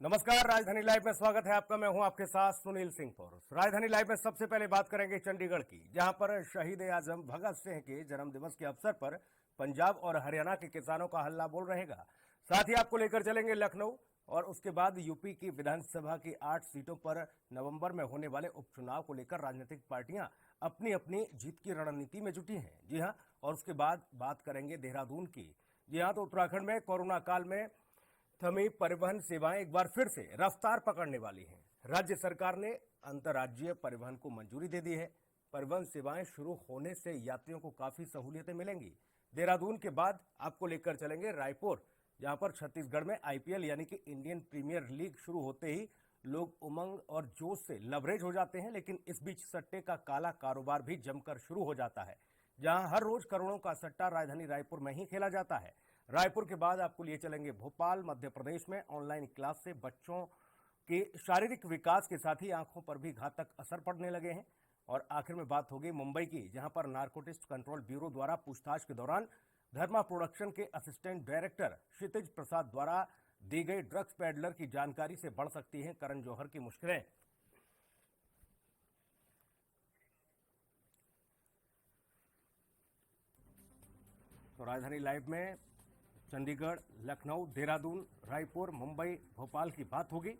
नमस्कार, राजधानी लाइव में स्वागत है आपका। मैं हूं आपके साथ सुनील सिंह पौरुष। राजधानी लाइव में सबसे पहले बात करेंगे चंडीगढ़ की, जहां पर शहीद आजम भगत सिंह के जन्मदिवस के अवसर पर पंजाब और हरियाणा के किसानों का हल्ला बोल रहेगा। साथ ही आपको लेकर चलेंगे लखनऊ और उसके बाद यूपी की विधानसभा की 8 सीटों पर नवंबर में होने वाले उपचुनाव को लेकर राजनीतिक पार्टियां अपनी अपनी जीत की रणनीति में जुटी हैं। जी हां, और उसके बाद बात करेंगे देहरादून की। जी हां, तो उत्तराखंड में कोरोना काल में थमी परिवहन सेवाएं एक बार फिर से रफ्तार पकड़ने वाली हैं। राज्य सरकार ने अंतर्राज्यीय परिवहन को मंजूरी दे दी है। परिवहन सेवाएं शुरू होने से यात्रियों को काफी सहूलियतें मिलेंगी। देहरादून के बाद आपको लेकर चलेंगे रायपुर, जहां पर छत्तीसगढ़ में आईपीएल यानी कि इंडियन प्रीमियर लीग शुरू होते ही लोग उमंग और जोश से लबरेज हो जाते हैं, लेकिन इस बीच सट्टे का काला कारोबार भी जमकर शुरू हो जाता है। जहां हर रोज करोड़ों का सट्टा राजधानी रायपुर में ही खेला जाता है। रायपुर के बाद आपको लिए चलेंगे भोपाल। मध्य प्रदेश में ऑनलाइन क्लास से बच्चों के शारीरिक विकास के साथ ही आंखों पर भी घातक असर पड़ने लगे हैं। और आखिर में बात होगी मुंबई की, जहां पर नारकोटिक्स कंट्रोल ब्यूरो द्वारा पूछताछ के दौरान धर्मा प्रोडक्शन के असिस्टेंट डायरेक्टर क्षितिज प्रसाद द्वारा दी गई ड्रग्स पैडलर की जानकारी से बढ़ सकती है करण जौहर की मुश्किलें। तो राजधानी लाइव में चंडीगढ़, लखनऊ, देहरादून, रायपुर, मुंबई, भोपाल की बात होगी।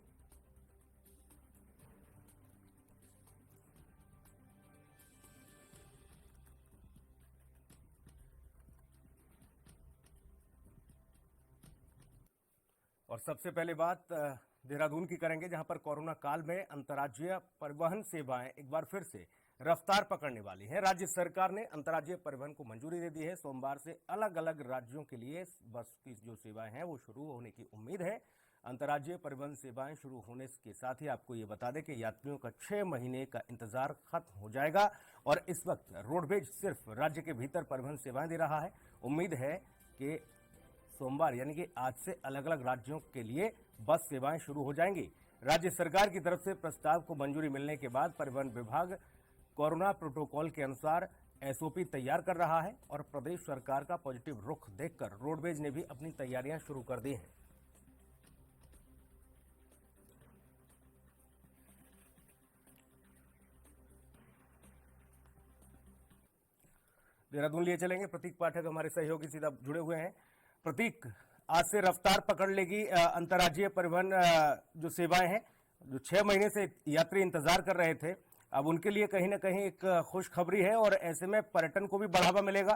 और सबसे पहले बात देहरादून की करेंगे, जहां पर कोरोना काल में अंतर्राज्यीय परिवहन सेवाएं एक बार फिर से रफ्तार पकड़ने वाली है। राज्य सरकार ने अंतर्राज्यीय परिवहन को मंजूरी दे दी है। सोमवार से अलग अलग राज्यों के लिए बस की जो सेवाएं हैं वो शुरू होने की उम्मीद है। अंतर्राज्यीय परिवहन सेवाएं शुरू होने के साथ ही आपको ये बता दें कि यात्रियों का 6 महीने का इंतजार खत्म हो जाएगा। और इस वक्त रोडवेज सिर्फ राज्य के भीतर परिवहन सेवाएं दे रहा है। उम्मीद है कि सोमवार यानी कि आज से अलग अलग राज्यों के लिए बस सेवाएं शुरू हो जाएंगी। राज्य सरकार की तरफ से प्रस्ताव को मंजूरी मिलने के बाद परिवहन विभाग कोरोना प्रोटोकॉल के अनुसार एसओपी तैयार कर रहा है और प्रदेश सरकार का पॉजिटिव रुख देखकर रोडवेज ने भी अपनी तैयारियां शुरू कर दी हैं। देहरादून लिए चलेंगे, प्रतीक पाठक हमारे सहयोगी सीधा जुड़े हुए हैं। प्रतीक, आज से रफ्तार पकड़ लेगी अंतर्राज्यीय परिवहन जो सेवाएं हैं, जो 6 महीने से यात्री इंतजार कर रहे थे, अब उनके लिए कहीं ना कहीं एक खुशखबरी है और ऐसे में पर्यटन को भी बढ़ावा मिलेगा।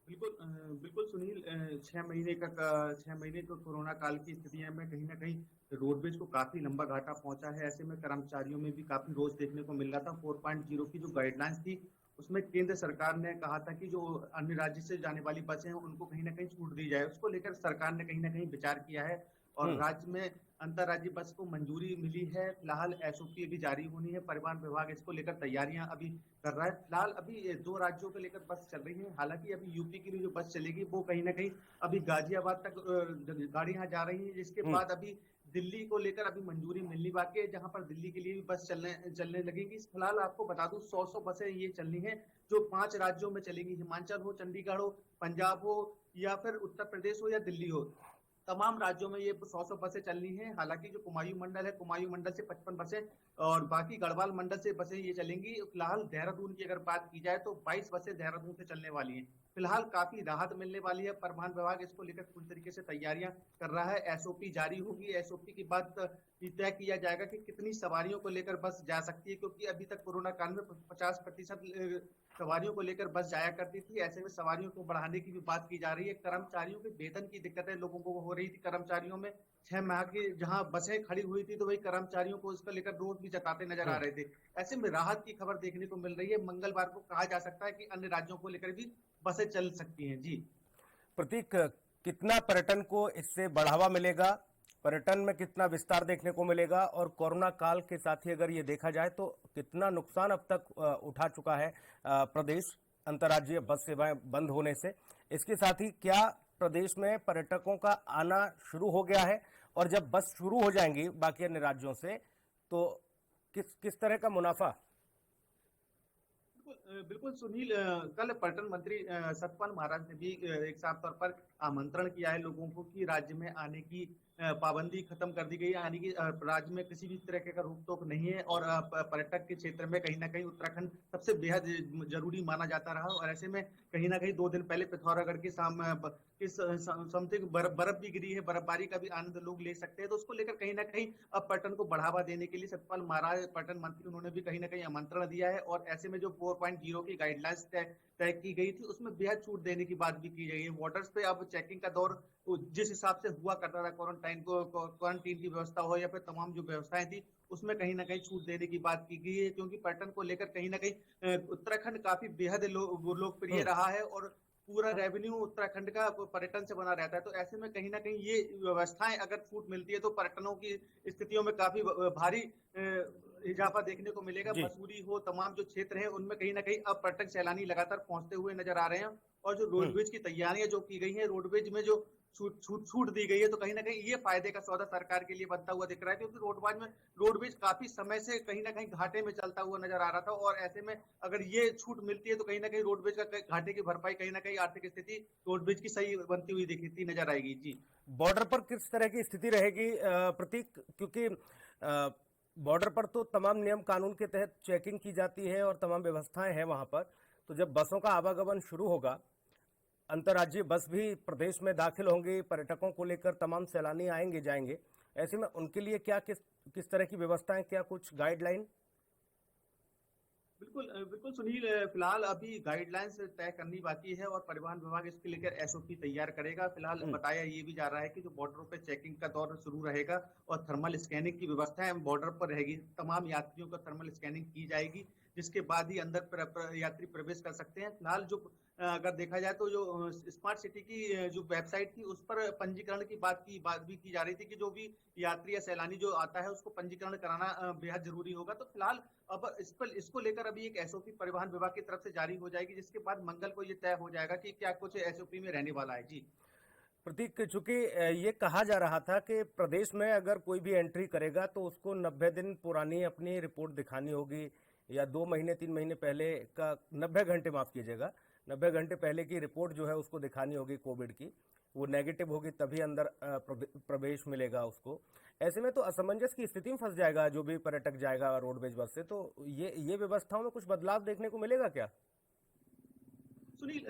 बिल्कुल बिल्कुल सुनील, 6 महीने का कोरोना काल की स्थितियां में कहीं ना कहीं रोडवेज को काफी लंबा घाटा पहुंचा है। ऐसे में कर्मचारियों में भी काफी रोज देखने को मिल रहा था। 4.0 की जो गाइडलाइंस थी उसमें केंद्र सरकार ने कहा था कि जो अन्य राज्य से जाने वाली बसें हैं उनको कहीं ना कहीं छूट दी जाए। उसको लेकर सरकार ने कहीं ना कहीं विचार किया है और हम्म। राज्य में अंतर्राज्यीय बस को मंजूरी मिली है। फिलहाल एसओपी अभी जारी होनी है। परिवहन विभाग इसको लेकर तैयारियां अभी कर रहा है। फिलहाल अभी 2 राज्यों को लेकर बस चल रही है। हालांकि अभी यूपी की जो बस चलेगी वो कहीं ना कहीं अभी गाजियाबाद तक गाड़ियां जा रही है, जिसके हम्म। बाद अभी दिल्ली को लेकर अभी मंजूरी मिलनी बाकी है, जहां पर दिल्ली के लिए भी बस चलने चलने लगेगी। फिलहाल आपको बता दूं 100 बसें ये चलनी है जो 5 राज्यों में चलेगी। हिमाचल हो, चंडीगढ़ हो, पंजाब हो या फिर उत्तर प्रदेश हो या दिल्ली हो, तमाम राज्यों में ये 100 बसें चलनी है। हालांकि जो कुमायूं मंडल है, कुमायूं मंडल से 55 बसें और बाकी गढ़वाल मंडल से बसें ये चलेंगी। फिलहाल देहरादून की अगर बात की जाए तो 22 बसें देहरादून से चलने वाली हैं। फिलहाल काफी राहत मिलने वाली है। परिवहन विभाग इसको लेकर पूरी तरीके से तैयारियां कर रहा है। एसओपी जारी होगी। एसओपी के बाद तय किया जाएगा कि कितनी सवारियों को लेकर बस जा सकती है, क्योंकि अभी तक कोरोना काल में 50% सवारियों को लेकर बस जाया करती थी। ऐसे में सवारियों को बढ़ाने की भी बात की जा रही है। कर्मचारियों के वेतन की दिक्कतें लोगों को हो रही थी। कर्मचारियों में 6 माह की जहां बसें खड़ी हुई थी तो वही कर्मचारियों को इसको लेकर रोष भी जताते नजर आ हम्म। रहे थे। ऐसे में राहत की खबर देखने को मिल रही है। मंगलवार को कहा जा सकता है कि अन्य राज्यों को लेकर भी बसें चल सकती हैं। जी प्रतीक, कितना पर्यटन को इससे बढ़ावा मिलेगा, पर्यटन में कितना विस्तार देखने को मिलेगा, और कोरोना काल के साथ ही अगर ये देखा जाए तो कितना नुकसान अब तक उठा चुका है प्रदेश अंतर्राज्यीय बस सेवाएं बंद होने से। इसके साथ ही क्या प्रदेश में पर्यटकों का आना शुरू हो गया है, और जब बस शुरू हो जाएंगी बाकी अन्य राज्यों से तो किस किस तरह का मुनाफा। बिल्कुल बिल्कुल सुनील, कल पर्यटन मंत्री सतपाल महाराज ने भी एक साफ तौर पर आमंत्रण किया है लोगों को कि राज्य में आने की पाबंदी खत्म कर दी गई है, यानी कि राज्य में किसी भी तरह का रोक टोक नहीं है और पर्यटक के क्षेत्र में कहीं ना कहीं उत्तराखंड सबसे बेहद जरूरी माना जाता रहा और ऐसे में कहीं ना कहीं 2 दिन पहले पिथौरागढ़ के समथिंग बर्फ भी गिरी है, बर्फबारी का भी आनंद लोग ले सकते हैं। तो उसको लेकर कहीं ना कहीं अब पर्यटन को बढ़ावा देने के लिए सतपाल महाराज पर्यटन मंत्री उन्होंने भी कहीं ना कहीं आमंत्रण दिया है और ऐसे में जो 4.0 की गाइडलाइंस तय की गई थी उसमें बेहद छूट देने की बात भी की गई है। बॉर्डर्स पे अब चेकिंग का दौर जिस हिसाब से हुआ करता था, क्वारंटीन की व्यवस्था हो या फिर तमाम जो व्यवस्थाएं थी उसमें कहीं ना कहीं छूट देने की बात की गई है, क्योंकि पर्यटन को लेकर कहीं ना कहीं उत्तराखंड काफी बेहद लोकप्रिय हम्म। रहा है और पूरा रेवेन्यू उत्तराखंड का पर्यटन से बना रहता है। तो ऐसे में कहीं ना कहीं ये व्यवस्थाएं अगर छूट मिलती है तो पर्यटनों की स्थितियों में काफी भारी इजाफा देखने को मिलेगा। जी। मसूरी हो, तमाम जो क्षेत्र हैं उनमें कहीं ना कहीं अब पर्यटक सैलानी लगातार पहुंचते हुए नजर आ रहे हैं और जो हम्म। रोडवेज की तैयारियां जो की गई हैं, रोडवेज में जो छूट दी गई है, तो कहीं ना कहीं ये फायदे का सौदा सरकार के लिए बनता हुआ दिख रहा है, क्योंकि रोडवेज काफी समय से कहीं ना कहीं घाटे में चलता हुआ नजर आ रहा था और ऐसे में अगर ये छूट मिलती है तो कहीं ना कहीं रोडवेज का घाटे की भरपाई, कहीं ना कहीं आर्थिक स्थिति रोडवेज की सही बनती हुई दिखती नजर आएगी। जी बॉर्डर पर किस तरह की स्थिति रहेगी प्रतीक, क्योंकि बॉर्डर पर तो तमाम नियम कानून के तहत चेकिंग की जाती है और तमाम व्यवस्थाएं हैं वहां पर। तो जब बसों का आवागमन शुरू होगा, अंतर्राज्यीय बस भी प्रदेश में दाखिल होंगे, पर्यटकों को लेकर तमाम सैलानी आएंगे जाएंगे, ऐसे में उनके लिए क्या किस किस तरह की व्यवस्थाएं, क्या कुछ गाइडलाइन? बिल्कुल बिल्कुल सुनील, फिलहाल अभी गाइडलाइंस तय करनी बाकी है और परिवहन विभाग इसके लेकर एसओपी तैयार करेगा। फिलहाल हम्म। बताया ये भी जा रहा है कि जो बॉर्डरों पे चेकिंग का दौर शुरू रहेगा और थर्मल स्कैनिंग की व्यवस्था बॉर्डर पर रहेगी। तमाम यात्रियों का थर्मल स्कैनिंग की जाएगी, जिसके बाद ही अंदर यात्री प्रवेश कर सकते हैं। फिलहाल जो अगर देखा जाए तो जो स्मार्ट सिटी की जो वेबसाइट थी उस पर पंजीकरण की बात भी की जा रही थी कि जो भी यात्री या सैलानी जो आता है उसको पंजीकरण कराना बेहद जरूरी होगा। तो फिलहाल अब इसको लेकर अभी एक एसओपी परिवहन विभाग की तरफ से जारी हो जाएगी, जिसके बाद मंगल को ये तय हो जाएगा कि क्या कुछ एसओपी में रहने वाला है। जी प्रतीक, चूंकि ये कहा जा रहा था कि प्रदेश में अगर कोई भी एंट्री करेगा तो उसको 90 दिन पुरानी अपनी रिपोर्ट दिखानी होगी, या 2 महीने 3 महीने पहले का, 90 घंटे माफ कीजिएगा, 90 घंटे पहले की रिपोर्ट जो है उसको दिखानी होगी कोविड की। वो नेगेटिव होगी तभी अंदर प्रवेश मिलेगा उसको। ऐसे में तो असमंजस की स्थिति में फंस जाएगा जो भी पर्यटक जाएगा रोडवेज बस से। तो ये व्यवस्थाओं में कुछ बदलाव देखने को मिलेगा क्या? सुनील,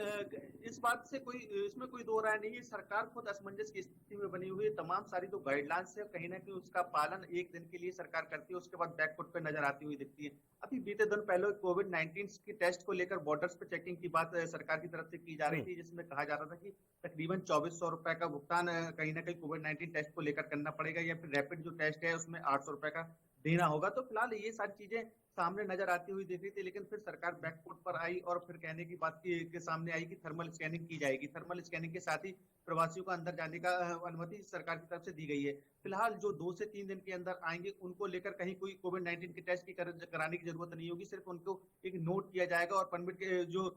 इस बात से इसमें कोई दो राय नहीं है। सरकार खुद असमंजस की स्थिति में बनी हुई है। तमाम सारी जो गाइडलाइंस है कहीं ना कहीं उसका पालन एक दिन के लिए सरकार करती है, उसके बाद बैकफुट पे नजर आती हुई दिखती है। अभी बीते दिन पहले कोविड-19 के टेस्ट को लेकर बॉर्डर्स पे चेकिंग की बात सरकार की तरफ से की जा रही हम्म। थी, जिसमें कहा जा रहा था कि तकरीबन 2400 रुपए का भुगतान कहीं ना कहीं कोविड-19 टेस्ट को लेकर करना पड़ेगा या फिर रैपिड जो टेस्ट है उसमें 800 रुपए का देना होगा। तो फिलहाल ये सारी चीजें सामने नजर आती हुई दिख रही थी, लेकिन फिर सरकार बैकफुट पर आई और फिर कहने की बात के सामने आई कि थर्मल स्कैनिंग की जाएगी। थर्मल स्कैनिंग के साथ ही प्रवासियों को अंदर जाने का अनुमति सरकार की तरफ से दी गई है। फिलहाल जो 2 से 3 दिन के अंदर आएंगे उनको लेकर कहीं कोई कोविड-19 के टेस्ट की कराने की जरूरत नहीं होगी। सिर्फ उनको एक नोट किया जाएगा और परमिट के जो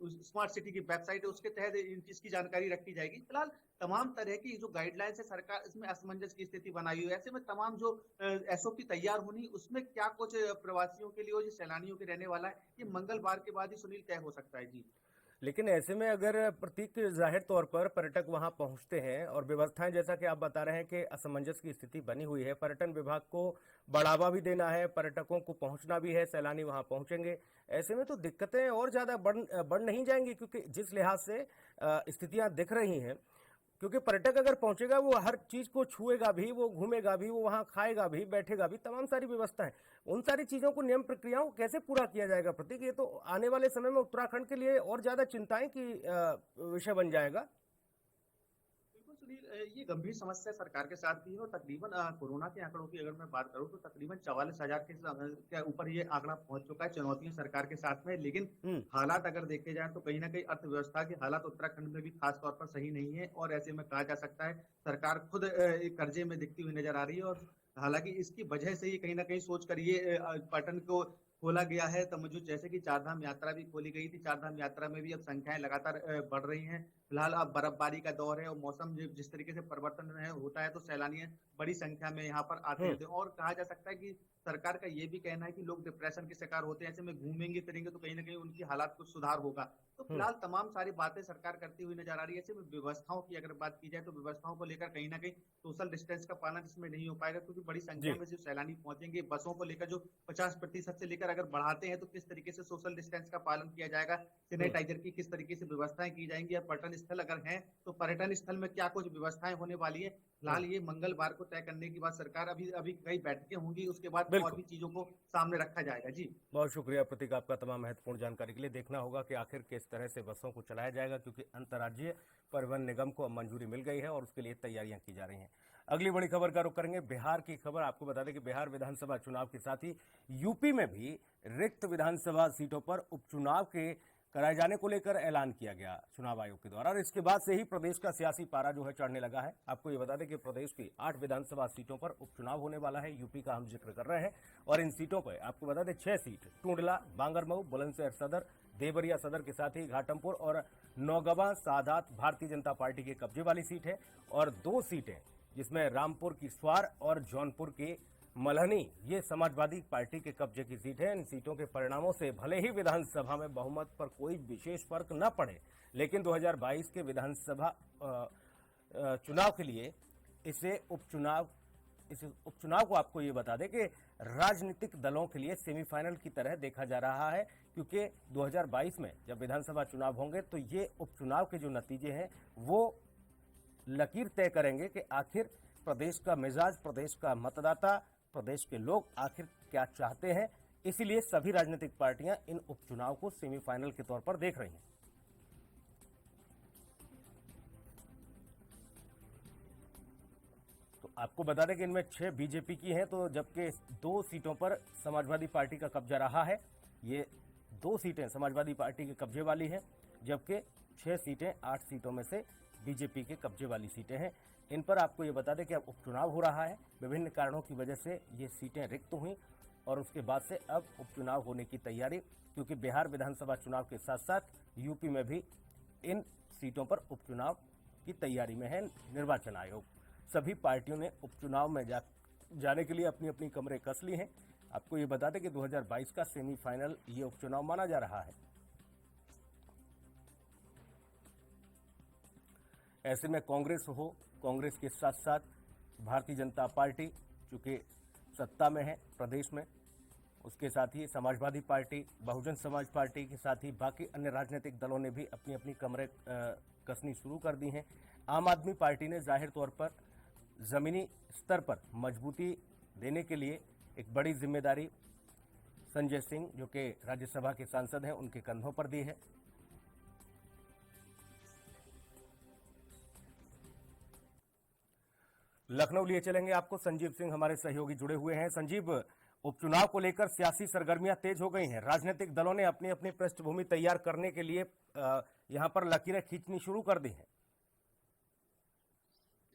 स्मार्ट सिटी की वेबसाइट है उसके तहत इसकी जानकारी रखी जाएगी। फिलहाल तमाम तरह की जो गाइडलाइंस है सरकार इसमें असमंजस की स्थिति बनाई हुई है। ऐसे में तमाम जो एसओपी तैयार होनी उसमें क्या कुछ प्रवासियों के लिए और जो सैलानियों के रहने वाला है, ये मंगलवार के बाद ही सुनील तय हो सकता है। जी लेकिन ऐसे में अगर प्रतीक, जाहिर तौर पर पर्यटक वहां पहुंचते हैं और व्यवस्थाएं जैसा कि आप बता रहे हैं कि असमंजस की स्थिति बनी हुई है, पर्यटन विभाग को बढ़ावा भी देना है, पर्यटकों को पहुंचना भी है, सैलानी वहां पहुंचेंगे। ऐसे में तो दिक्कतें और ज्यादा बढ़ नहीं जाएंगी, क्योंकि जिस लिहाज से स्थितियां दिख रही हैं, क्योंकि पर्यटक अगर पहुंचेगा वो हर चीज को छुएगा भी, वो घूमेगा भी, वो वहां खाएगा भी, बैठेगा भी, तमाम सारी व्यवस्था है। उन सारी चीजों को, नियम प्रक्रियाओं को कैसे पूरा किया जाएगा प्रतीक? ये तो आने वाले समय में उत्तराखंड के लिए और ज्यादा चिंताएं की विषय बन जाएगा। बिल्कुल सुनील, ये गंभीर समस्या सरकार के साथ भी है और तकरीबन कोरोना के आंकड़ों की अगर मैं बात करूं तो तकरीबन 44,000 के ऊपर ये आंकड़ा पहुंच चुका है। चुनौतियां सरकार के साथ में, लेकिन हम्म। हालात अगर देखे जाए तो कहीं ना कहीं अर्थव्यवस्था के हालात उत्तराखंड में भी खास तौर पर सही नहीं है और ऐसे में कहा जा सकता है सरकार खुद एक कर्जे में दिखती हुई नजर आ रही है। और हालांकि इसकी वजह से ही कहीं ना कहीं सोच कर ये पर्यटन को खोला गया है। तो मुझे जैसे कि चारधाम यात्रा भी खोली गई थी, चारधाम यात्रा में भी अब संख्याएं लगातार बढ़ रही हैं। फिलहाल अब बर्फबारी का दौर है और मौसम जिस तरीके से परिवर्तन होता है तो सैलानी बड़ी संख्या में यहाँ पर आते हम्म। रहते हैं। और कहा जा सकता है कि सरकार का ये भी कहना है कि लोग डिप्रेशन के शिकार होते हैं, ऐसे में घूमेंगे फिरेंगे तो कहीं ना कहीं उनकी हालात कुछ सुधार होगा। तो हम्म। फिलहाल तमाम सारी बातें सरकार करती हुई नजर आ रही है। ऐसे में व्यवस्थाओं की अगर बात की जाए तो व्यवस्थाओं को लेकर कहीं ना कहीं सोशल डिस्टेंस का पालन इसमें नहीं हो पाएगा, क्योंकि बड़ी संख्या जी। में जो सैलानी पहुंचेंगे बसों को लेकर जो 50% से लेकर अगर बढ़ाते हैं तो किस तरीके से सोशल डिस्टेंस का पालन किया जाएगा, हम्म। सैनिटाइजर की किस तरीके से व्यवस्थाएं की जाएंगी, या पर्यटन स्थल अगर हैं तो पर्यटन स्थल में क्या कुछ व्यवस्थाएं होने वाली है। हम्म। फिलहाल ये मंगलवार को तय करने के बाद सरकार अभी अभी कई बैठकें होंगी, उसके बाद और बिल्कुल। भी चीजों को सामने रखा जाएगा। जी बहुत शुक्रिया प्रतीक आपका तमाम महत्वपूर्ण जानकारी के लिए। देखना होगा कि आखिर किस तरह से बसों को चलाया जाएगा, क्योंकि अंतर्राज्यीय परिवहन निगम को अब मंजूरी मिल गई है और उसके लिए तैयारियां की जा रही हैं। अगली बड़ी खबर का रुख करेंगे बिहार की खबर। आपको बता दें कि बिहार विधानसभा चुनाव के साथ ही यूपी में भी रिक्त विधानसभा सीटों पर उपचुनाव के कराए जाने को लेकर ऐलान किया गया चुनाव आयोग के द्वारा, और इसके बाद से ही प्रदेश का सियासी पारा जो है चढ़ने लगा है। आपको ये बता दें कि प्रदेश की 8 विधानसभा सीटों पर उपचुनाव होने वाला है। यूपी का हम जिक्र कर रहे हैं और इन सीटों पर आपको बता दें 6 सीट टूंडला, बांगरमऊ, बुलंदशहर सदर, देवरिया सदर के साथ ही घाटमपुर और नौगवा सादात भारतीय जनता पार्टी के कब्जे वाली सीट है, और 2 सीटें जिसमें रामपुर की स्वार और जौनपुर की मल्हनी ये समाजवादी पार्टी के कब्जे की सीट है। इन सीटों के परिणामों से भले ही विधानसभा में बहुमत पर कोई विशेष फर्क न पड़े, लेकिन 2022 के विधानसभा चुनाव के लिए इस उपचुनाव को आपको ये बता दें कि राजनीतिक दलों के लिए सेमीफाइनल की तरह देखा जा रहा है, क्योंकि 2022 में जब विधानसभा चुनाव होंगे तो ये उपचुनाव के जो नतीजे हैं वो लकीर तय करेंगे कि आखिर प्रदेश का मिजाज, प्रदेश का मतदाता, प्रदेश के लोग आखिर क्या चाहते हैं। इसीलिए सभी राजनीतिक पार्टियां इन उपचुनाव को सेमीफाइनल के तौर पर देख रही हैं। तो आपको बता दें कि इनमें 6 बीजेपी की हैं, तो जबकि 2 सीटों पर समाजवादी पार्टी का कब्जा रहा है। ये 2 सीटें समाजवादी पार्टी के कब्जे वाली हैं, जबकि 6 सीटें 8 सीटों में से बीजेपी के कब्जे वाली सीटें हैं। इन पर आपको ये बता दें कि अब उपचुनाव हो रहा है। विभिन्न कारणों की वजह से ये सीटें रिक्त हुई और उसके बाद से अब उपचुनाव होने की तैयारी, क्योंकि बिहार विधानसभा चुनाव के साथ साथ यूपी में भी इन सीटों पर उपचुनाव की तैयारी में है निर्वाचन आयोग। सभी पार्टियों ने उपचुनाव में जाने के लिए अपनी अपनी कमरे कस ली हैं। आपको ये बता दें कि 2022 का सेमीफाइनल ये उपचुनाव माना जा रहा है। ऐसे में कांग्रेस के साथ साथ भारतीय जनता पार्टी चूंकि सत्ता में है प्रदेश में, उसके साथ ही समाजवादी पार्टी, बहुजन समाज पार्टी के साथ ही बाकी अन्य राजनीतिक दलों ने भी अपनी अपनी कमरे कसनी शुरू कर दी हैं। आम आदमी पार्टी ने जाहिर तौर पर जमीनी स्तर पर मजबूती देने के लिए एक बड़ी जिम्मेदारी संजय सिंह, जो कि राज्यसभा के सांसद हैं, उनके कंधों पर दी है। लखनऊ लिए चलेंगे आपको, संजीव सिंह हमारे सहयोगी जुड़े हुए हैं। संजीव, उपचुनाव को लेकर सियासी सरगर्मियां तेज हो गई हैं। राजनीतिक दलों ने अपनी अपनी पृष्ठभूमि तैयार करने के लिए यहां पर लकीरें खींचनी शुरू कर दी हैं।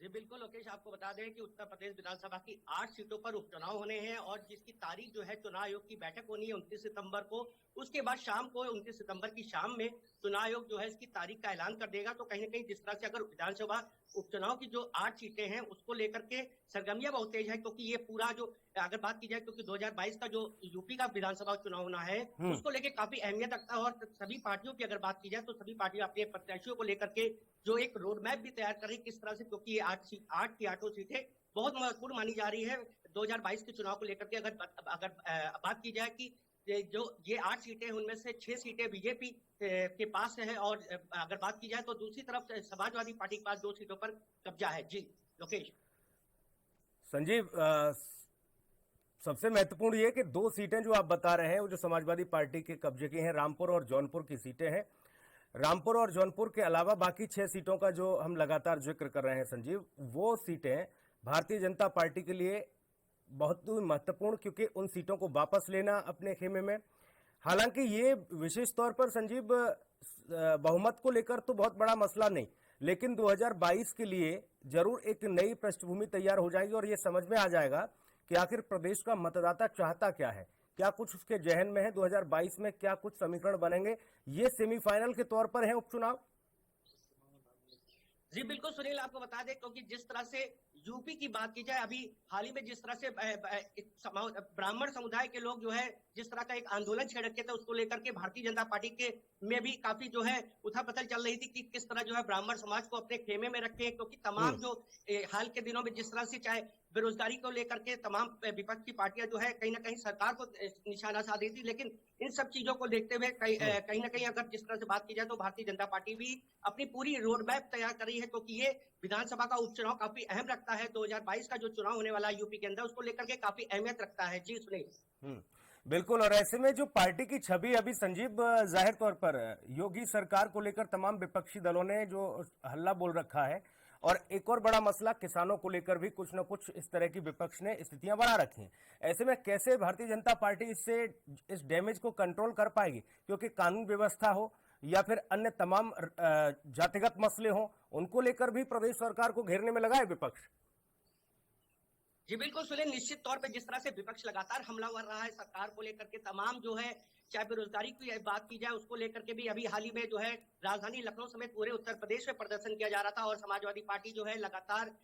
जी बिल्कुल लोकेश, आपको बता दें कि उत्तर प्रदेश विधानसभा की 8 सीटों पर उपचुनाव होने हैं और जिसकी तारीख जो है चुनाव आयोग की बैठक होनी है 29 सितंबर को। उसके बाद शाम को 29 सितंबर की शाम में चुनाव आयोग जो है इसकी तारीख का ऐलान कर देगा। तो कहीं ना कहीं जिस तरह से अगर विधानसभा उपचुनाव की जो 8 सीटें हैं उसको लेकर के सरगर्मियां बहुत तेज है, क्योंकि ये पूरा जो अगर बात की जाए क्योंकि 2022 का जो यूपी का विधानसभा चुनाव होना है उसको लेकर काफी अहमियत रखता है। और सभी पार्टियों की अगर बात की जाए तो सभी पार्टियां अपने प्रत्याशियों को लेकर के जो एक रोड मैप भी तैयार कर रही है किस तरह से, क्योंकि ये 8 की 8 सीटें बहुत महत्वपूर्ण मानी जा रही है 2022 के चुनाव को लेकर के। अगर बात की जाए कि जो ये 8 सीटें उनमें से 6 सीटें बीजेपी के पास है, और अगर बात की जाए तो दूसरी तरफ समाजवादी पार्टी के पास 2 सीटों पर कब्जा है। जी लोकेश। संजीव, सबसे महत्वपूर्ण ये कि 2 सीटें जो आप बता रहे हैं वो जो समाजवादी पार्टी के कब्जे की हैं, रामपुर और जौनपुर की सीटें हैं। रामपुर और जौनपुर के अलावा बाकी 6 सीटों का जो हम लगातार जिक्र कर रहे हैं संजीव, वो सीटें भारतीय जनता पार्टी के लिए बहुत महत्वपूर्ण, क्योंकि उन सीटों को वापस लेना अपने खेमे में। हालांकि ये विशेष तौर पर संजीव बहुमत को लेकर तो बहुत बड़ा मसला नहीं, लेकिन 2022 के लिए जरूर एक नई पृष्ठभूमि तैयार हो जाएगी और ये समझ में आ जाएगा कि आखिर प्रदेश का मतदाता चाहता क्या है, क्या कुछ उसके जहन में है, 2022 में क्या कुछ समीकरण बनेंगे। ये सेमीफाइनल के तौर पर है उपचुनाव। जी बिल्कुल सुनील, आपको बता दें क्योंकि जिस तरह से यूपी की बात की जाए, अभी हाल ही में जिस तरह से ब्राह्मण समुदाय के लोग जो है जिस तरह का एक आंदोलन छेड़ रखे थे, उसको लेकर के भारतीय जनता पार्टी के में भी काफी जो है उथल-पुथल चल रही थी कि किस तरह जो है ब्राह्मण समाज को अपने खेमे में रखें, क्योंकि तमाम जो हाल के दिनों में जिस तरह से चाहे बेरोजगारी को लेकर के तमाम विपक्ष की पार्टियां जो है कहीं ना कहीं सरकार को निशाना साध रही थी, लेकिन इन सब चीजों को देखते हुए कहीं ना कहीं अगर जिस तरह से बात की जाए तो भारतीय जनता पार्टी भी अपनी पूरी रोड मैप तैयार कर रही है, क्योंकि ये विधानसभा का उपचुनाव काफी अहम रखता है। 2022 का जो चुनाव होने वाला है यूपी के अंदर, उसको लेकर के काफी अहमियत रखता है। जी सुनील। बिल्कुल। और ऐसे में जो पार्टी की छवि अभी संजीव, जाहिर तौर पर योगी सरकार को लेकर तमाम विपक्षी दलों ने जो हल्ला बोल रखा है, और एक और बड़ा मसला किसानों को लेकर भी कुछ न कुछ इस तरह की विपक्ष ने स्थितियां बना रखी हैं। ऐसे में कैसे भारतीय जनता पार्टी इससे इस डैमेज को कंट्रोल कर पाएगी, क्योंकि कानून व्यवस्था हो या फिर अन्य तमाम जातिगत मसले हो, उनको लेकर भी प्रदेश सरकार को घेरने में लगा है विपक्ष। जी बिल्कुल सुनील, निश्चित तौर पे जिस तरह से विपक्ष लगातार हमला कर रहा है सरकार को लेकर के, तमाम जो है चाहे बेरोजगारी की बात की जाए उसको लेकर के भी अभी हाल ही में जो है राजधानी लखनऊ समेत पूरे उत्तर प्रदेश में प्रदर्शन किया जा रहा था, और समाजवादी पार्टी जो है लगातार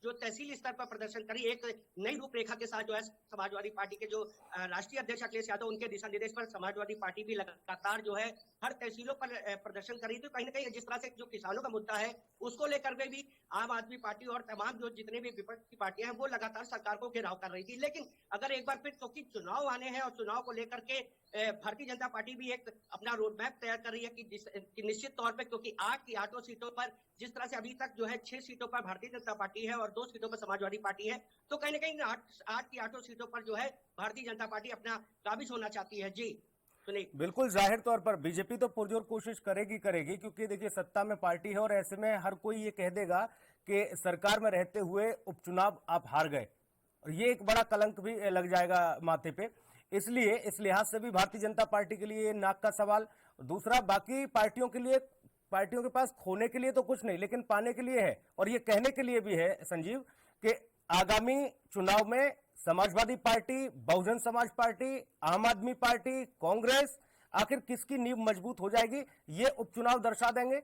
जो तहसील स्तर पर प्रदर्शन करी, एक नई रूपरेखा के साथ जो है समाजवादी पार्टी के जो राष्ट्रीय अध्यक्ष अखिलेश यादव, उनके दिशा निर्देश पर समाजवादी पार्टी भी लगातार जो है हर तहसीलों पर प्रदर्शन कर रही थी। कहीं ना कहीं जिस तरह से जो किसानों का मुद्दा है उसको लेकर के भी आम आदमी पार्टी और तमाम जो जितने भी विपक्ष की पार्टियां हैं वो लगातार सरकार को घेराव कर रही थी। लेकिन अगर एक बार फिर क्योंकि चुनाव आने हैं और चुनाव को लेकर के भारतीय जनता पार्टी भी एक अपना रोड मैप तैयार कर रही है कि निश्चित तौर पर, क्योंकि 8 की 8 सीटों पर जिस तरह से अभी तक जो है 6 सीटों पर भारतीय जनता पार्टी है और 2 सीटों पर समाजवादी पार्टी है, तो कहीं ना कहीं 8 की 8 सीटों पर जो है भारतीय जनता पार्टी अपना काबिज होना चाहती है। जी सुनील। बिल्कुल, जाहिर तौर पर बीजेपी तो पुरजोर कोशिश करेगी, क्योंकि देखिए सत्ता में पार्टी है, और ऐसे में हर कोई ये कह देगा कि सरकार में रहते हुए उपचुनाव आप हार गए, और ये एक बड़ा कलंक भी लग जाएगा माथे पे। इसलिए इस लिहाज से भी भारतीय जनता पार्टी के लिए नाक का सवाल। दूसरा, बाकी पार्टियों के लिए, पार्टियों के पास खोने के लिए तो कुछ नहीं, लेकिन पाने के लिए है, और ये कहने के लिए भी है संजीव कि आगामी चुनाव में समाजवादी पार्टी, बहुजन समाज पार्टी, आम आदमी पार्टी, कांग्रेस, आखिर किसकी नींव मजबूत हो जाएगी, ये उपचुनाव दर्शा देंगे।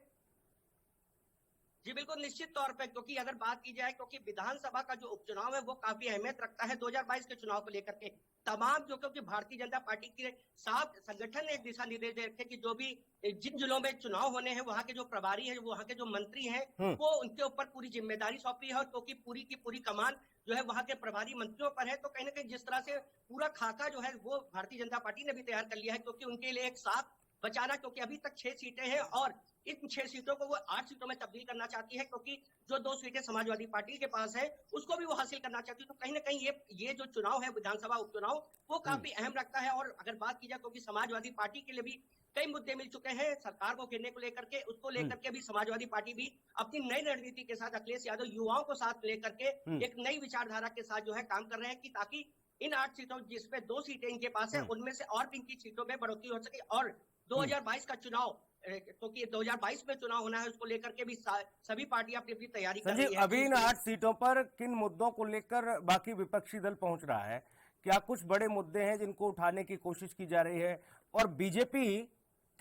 जी बिल्कुल, निश्चित तौर पे, क्योंकि अगर बात की जाए क्योंकि विधानसभा का जो उपचुनाव है वो काफी अहमियत रखता है 2022 के चुनाव को लेकर के। तमाम जो, क्योंकि भारतीय जनता पार्टी के साथ संगठन ने एक दिशा निर्देश दे रखे कि जो भी जिन जिलों में चुनाव होने हैं वहाँ के जो प्रभारी हैं, वहाँ के जो मंत्री हैं, वो उनके ऊपर पूरी जिम्मेदारी सौंपी है, और क्योंकि पूरी की पूरी कमान जो है वहाँ के प्रभारी मंत्रियों पर है, तो कहीं ना कहीं जिस तरह से पूरा खाका जो है वो भारतीय जनता पार्टी ने भी तैयार कर लिया है, क्योंकि उनके लिए एक साथ बचाना, क्योंकि अभी तक 6 सीटें हैं और इन 6 सीटों को वो 8 सीटों में तब्दील करना चाहती है, क्योंकि जो 2 सीटें समाजवादी पार्टी के पास है उसको भी वो हासिल करना चाहती है। तो कहीं ना कहीं ये जो चुनाव है विधानसभा उपचुनाव वो काफी अहम रखता है। और अगर बात की जाए क्योंकि समाजवादी पार्टी के लिए भी कई मुद्दे मिल चुके हैं सरकार को घेरने को लेकर के, उसको लेकर के भी समाजवादी पार्टी भी अपनी नई रणनीति के साथ अखिलेश यादव युवाओं को साथ लेकर के एक नई विचारधारा के साथ जो है काम कर रहे हैं कि ताकि इन 8 सीटों जिसमें 2 सीटें इनके पास है उनमें से और 3 की सीटों में बढ़ोतरी हो सके। और 2022 का चुनाव, क्योंकि 2022 में चुनाव होना है, उसको लेकर के भी सभी पार्टियां अपनी अपनी तैयारी कर रही है। अभी इन 8 सीटों पर किन मुद्दों को लेकर बाकी विपक्षी दल पहुंच रहा है? क्या कुछ बड़े मुद्दे हैं जिनको उठाने की कोशिश की जा रही है, और बीजेपी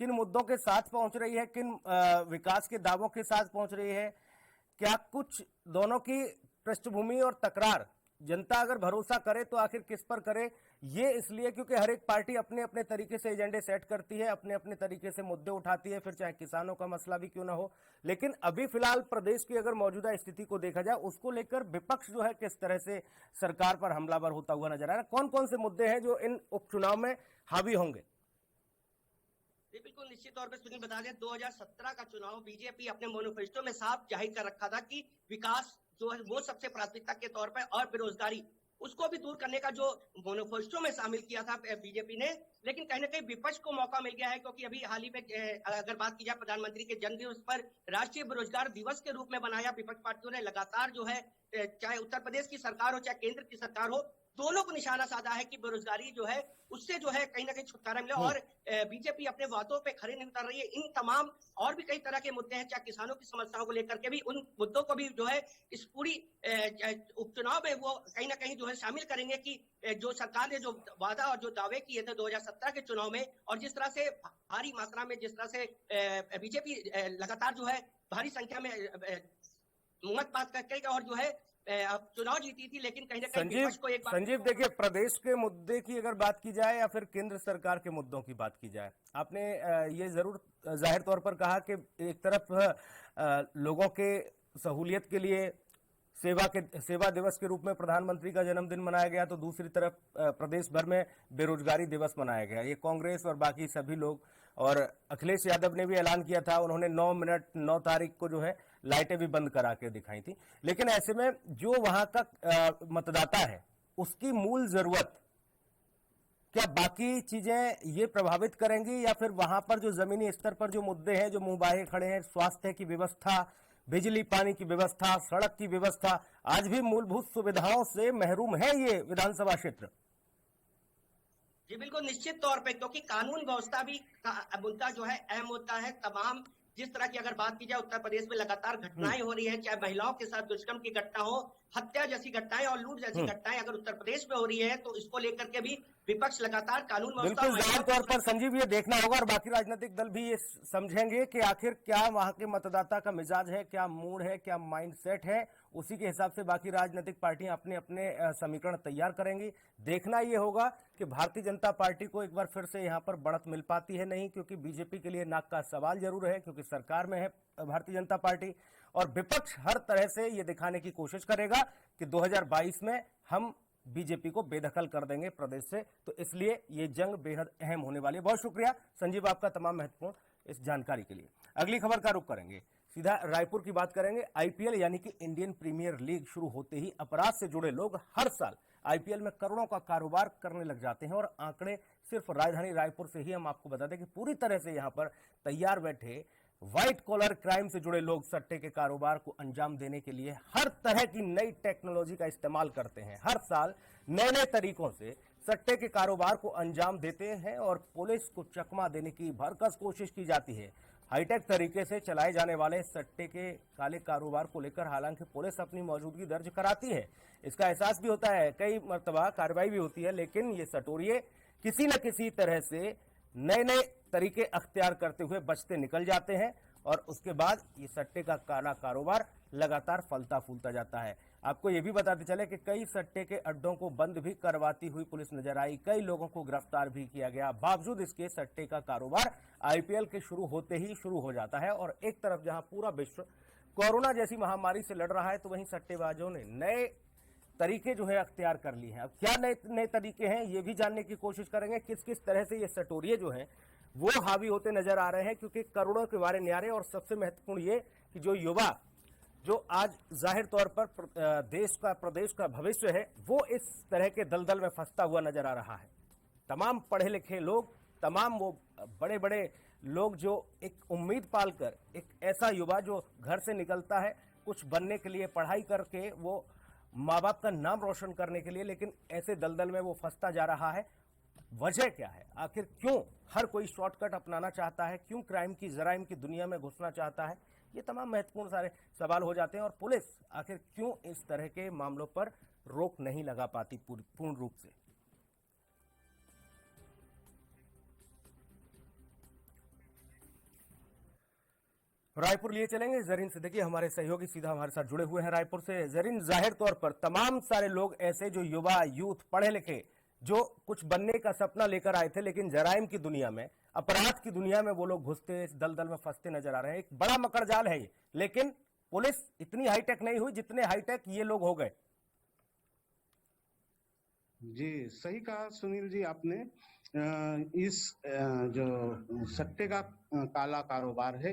किन मुद्दों के साथ पहुंच रही है, किन विकास के दावों के साथ पहुंच रही है? क्या कुछ दोनों की पृष्ठभूमि और तकरार, जनता अगर भरोसा करे तो आखिर किस पर करे? ये इसलिए क्योंकि हर एक पार्टी अपने अपने तरीके से एजेंडे सेट करती है, अपने अपने तरीके से मुद्दे उठाती है, फिर चाहे किसानों का मसला भी क्यों ना हो। लेकिन अभी फिलहाल प्रदेश की अगर मौजूदा स्थिति को देखा जाए, उसको लेकर विपक्ष जो है किस तरह से सरकार पर हमलावर होता हुआ नजर आ रहा है? कौन कौन से मुद्दे हैं जो इन उपचुनाव में हावी होंगे? बिल्कुल, निश्चित तौर पे सुनील बता दें, 2017 का चुनाव बीजेपी अपने मैनिफेस्टो में साफ जाहिर कर रखा था कि विकास जो है वो सबसे प्राथमिकता के तौर पर, और बेरोजगारी उसको भी दूर करने का जो मैनिफेस्टो में शामिल किया था बीजेपी ने। लेकिन कहीं ना कहीं विपक्ष को मौका मिल गया है, क्योंकि अभी हाल ही में अगर बात की जाए प्रधानमंत्री के जन्मदिवस पर राष्ट्रीय बेरोजगार दिवस के रूप में बनाया, विपक्ष पार्टियों ने लगातार जो है चाहे उत्तर प्रदेश की सरकार हो चाहे केंद्र की सरकार हो, दोनों को निशाना साधा है कि बेरोजगारी जो है उससे जो है कहीं ना कहीं छुटकारा मिले। और बीजेपी अपने वादों पे खरे नहीं उतर रही है। इन तमाम और भी कई तरह के मुद्दे हैं, चाहे किसानों की समस्याओं को लेकर के भी, उन मुद्दों को भी जो है इस पूरी उपचुनाव में वो कहीं ना कहीं जो है शामिल करेंगे कि जो सरकार ने जो वादा और जो दावे किए थे 2017 के चुनाव में, और जिस तरह से भारी मात्रा में जिस तरह से बीजेपी लगातार जो है भारी संख्या में मत पास करके और जो है चुनाव जीती थी, लेकिन कहीं ना कहीं संजीव विपक्ष को एक बार संजीव देखिए, प्रदेश के मुद्दे की अगर बात की जाए या फिर केंद्र सरकार के मुद्दों की बात की जाए, आपने ये जरूर जाहिर तौर पर कहा कि एक तरफ लोगों के सहूलियत के लिए सेवा दिवस के रूप में प्रधानमंत्री का जन्मदिन मनाया गया, तो दूसरी तरफ प्रदेश भर में बेरोजगारी दिवस मनाया गया। ये कांग्रेस और बाकी सभी लोग, और अखिलेश यादव ने भी ऐलान किया था, उन्होंने 9 तारीख को जो है लाइटें भी बंद करा के दिखाई थी। लेकिन ऐसे में जो वहां का मतदाता है, उसकी मूल जरूरत, क्या बाकी चीजें ये प्रभावित करेंगी या फिर वहां पर जो जमीनी स्तर पर जो मुद्दे हैं, जो मुंह बाहे खड़े हैं, स्वास्थ्य की व्यवस्था, बिजली पानी की व्यवस्था, सड़क की व्यवस्था, आज भी मूलभूत सुविधाओं से महरूम है ये विधानसभा क्षेत्र? जी बिल्कुल, निश्चित तौर पे, क्योंकि कानून व्यवस्था भी मुद्दा जो है अहम होता है। तमाम जिस तरह की अगर बात की जाए, उत्तर प्रदेश में लगातार घटनाएं हो रही है, चाहे महिलाओं के साथ दुष्कर्म की घटना हो, हत्या जैसी घटनाएं और लूट जैसी घटनाएं अगर उत्तर प्रदेश में हो रही है, तो इसको लेकर के भी विपक्ष लगातार कानून व्यवस्था। बिल्कुल, जाहिर तौर पर संजीव ये देखना होगा और बाकी राजनीतिक दल भी ये समझेंगे कि आखिर क्या वहां के मतदाता का मिजाज है, क्या मूड है, क्या माइंडसेट है। उसी के हिसाब से बाकी राजनीतिक पार्टियां अपने अपने समीकरण तैयार करेंगी। देखना ये होगा कि भारतीय जनता पार्टी को एक बार फिर से यहाँ पर बढ़त मिल पाती है नहीं, क्योंकि बीजेपी के लिए नाक का सवाल जरूर है, क्योंकि सरकार में है भारतीय जनता पार्टी, और विपक्ष हर तरह से ये दिखाने की कोशिश करेगा कि 2022 में हम बीजेपी को बेदखल कर देंगे प्रदेश से। तो इसलिए ये जंग बेहद अहम होने वाली है। बहुत शुक्रिया संजीव आपका तमाम महत्वपूर्ण इस जानकारी के लिए। अगली खबर का रुख करेंगे, सीधा रायपुर की बात करेंगे। आईपीएल यानी कि इंडियन प्रीमियर लीग शुरू होते ही अपराध से जुड़े लोग हर साल आईपीएल में करोड़ों का कारोबार करने लग जाते हैं, और आंकड़े सिर्फ राजधानी रायपुर से ही हम आपको बता दें कि पूरी तरह से यहां पर तैयार बैठे व्हाइट कॉलर क्राइम से जुड़े लोग सट्टे के कारोबार को अंजाम देने के लिए हर तरह की नई टेक्नोलॉजी का इस्तेमाल करते हैं। हर साल नए नए तरीकों से सट्टे के कारोबार को अंजाम देते हैं और पुलिस को चकमा देने की भरकस कोशिश की जाती है। हाईटेक तरीके से चलाए जाने वाले सट्टे के काले कारोबार को लेकर हालांकि पुलिस अपनी मौजूदगी दर्ज कराती है, इसका एहसास भी होता है, कई मर्तबा कार्रवाई भी होती है, लेकिन ये सटोरिये किसी न किसी तरह से नए नए तरीके अख्तियार करते हुए बचते निकल जाते हैं, और उसके बाद ये सट्टे का काला कारोबार लगातार फलता फूलता जाता है। आपको ये भी बताते चले कि कई सट्टे के अड्डों को बंद भी करवाती हुई पुलिस नजर आई, कई लोगों को गिरफ्तार भी किया गया। बावजूद इसके सट्टे का कारोबार आईपीएल के शुरू होते ही शुरू हो जाता है, और एक तरफ जहां पूरा विश्व कोरोना जैसी महामारी से लड़ रहा है, तो वहीं सट्टेबाजों ने नए तरीके जो है अख्तियार कर ली हैं। अब क्या नए नए तरीके हैं ये भी जानने की कोशिश करेंगे, किस किस तरह से ये सटोरिये जो हैं वो हावी होते नजर आ रहे हैं, क्योंकि करोड़ों के वारे न्यारे। और सबसे महत्वपूर्ण ये कि जो युवा जो आज जाहिर तौर पर देश का प्रदेश का भविष्य है, वो इस तरह के दलदल में फंसता हुआ नजर आ रहा है। तमाम पढ़े लिखे लोग, तमाम वो बड़े बड़े लोग जो एक उम्मीद पालकर, एक ऐसा युवा जो घर से निकलता है कुछ बनने के लिए, पढ़ाई करके वो माँ बाप का नाम रोशन करने के लिए, लेकिन ऐसे दलदल में वो फंसता जा रहा है। वजह क्या है? आखिर क्यों हर कोई शॉर्टकट अपनाना चाहता है? क्यों क्राइम की जराइम की दुनिया में घुसना चाहता है? ये तमाम महत्वपूर्ण सारे सवाल हो जाते हैं, और पुलिस आखिर क्यों इस तरह के मामलों पर रोक नहीं लगा पाती पूर्ण रूप से? रायपुर लिए चलेंगे, जरीन सिद्दीकी हमारे सहयोगी सीधा हमारे साथ जुड़े हुए हैं रायपुर से। जरीन, जाहिर तौर पर तमाम सारे लोग ऐसे जो युवा, यूथ, पढ़े लिखे, जो कुछ बनने का सपना लेकर आए थे, लेकिन जराइम की दुनिया में, अपराध की दुनिया में वो लोग घुसते, इस दलदल में फंसते नजर आ रहे हैं। एक बड़ा मकड़जाल है ये, लेकिन पुलिस इतनी हाईटेक नहीं हुई जितने हाईटेक ये लोग हो गए। जी सही कहा सुनील जी आपने। इस जो सट्टे का काला कारोबार है,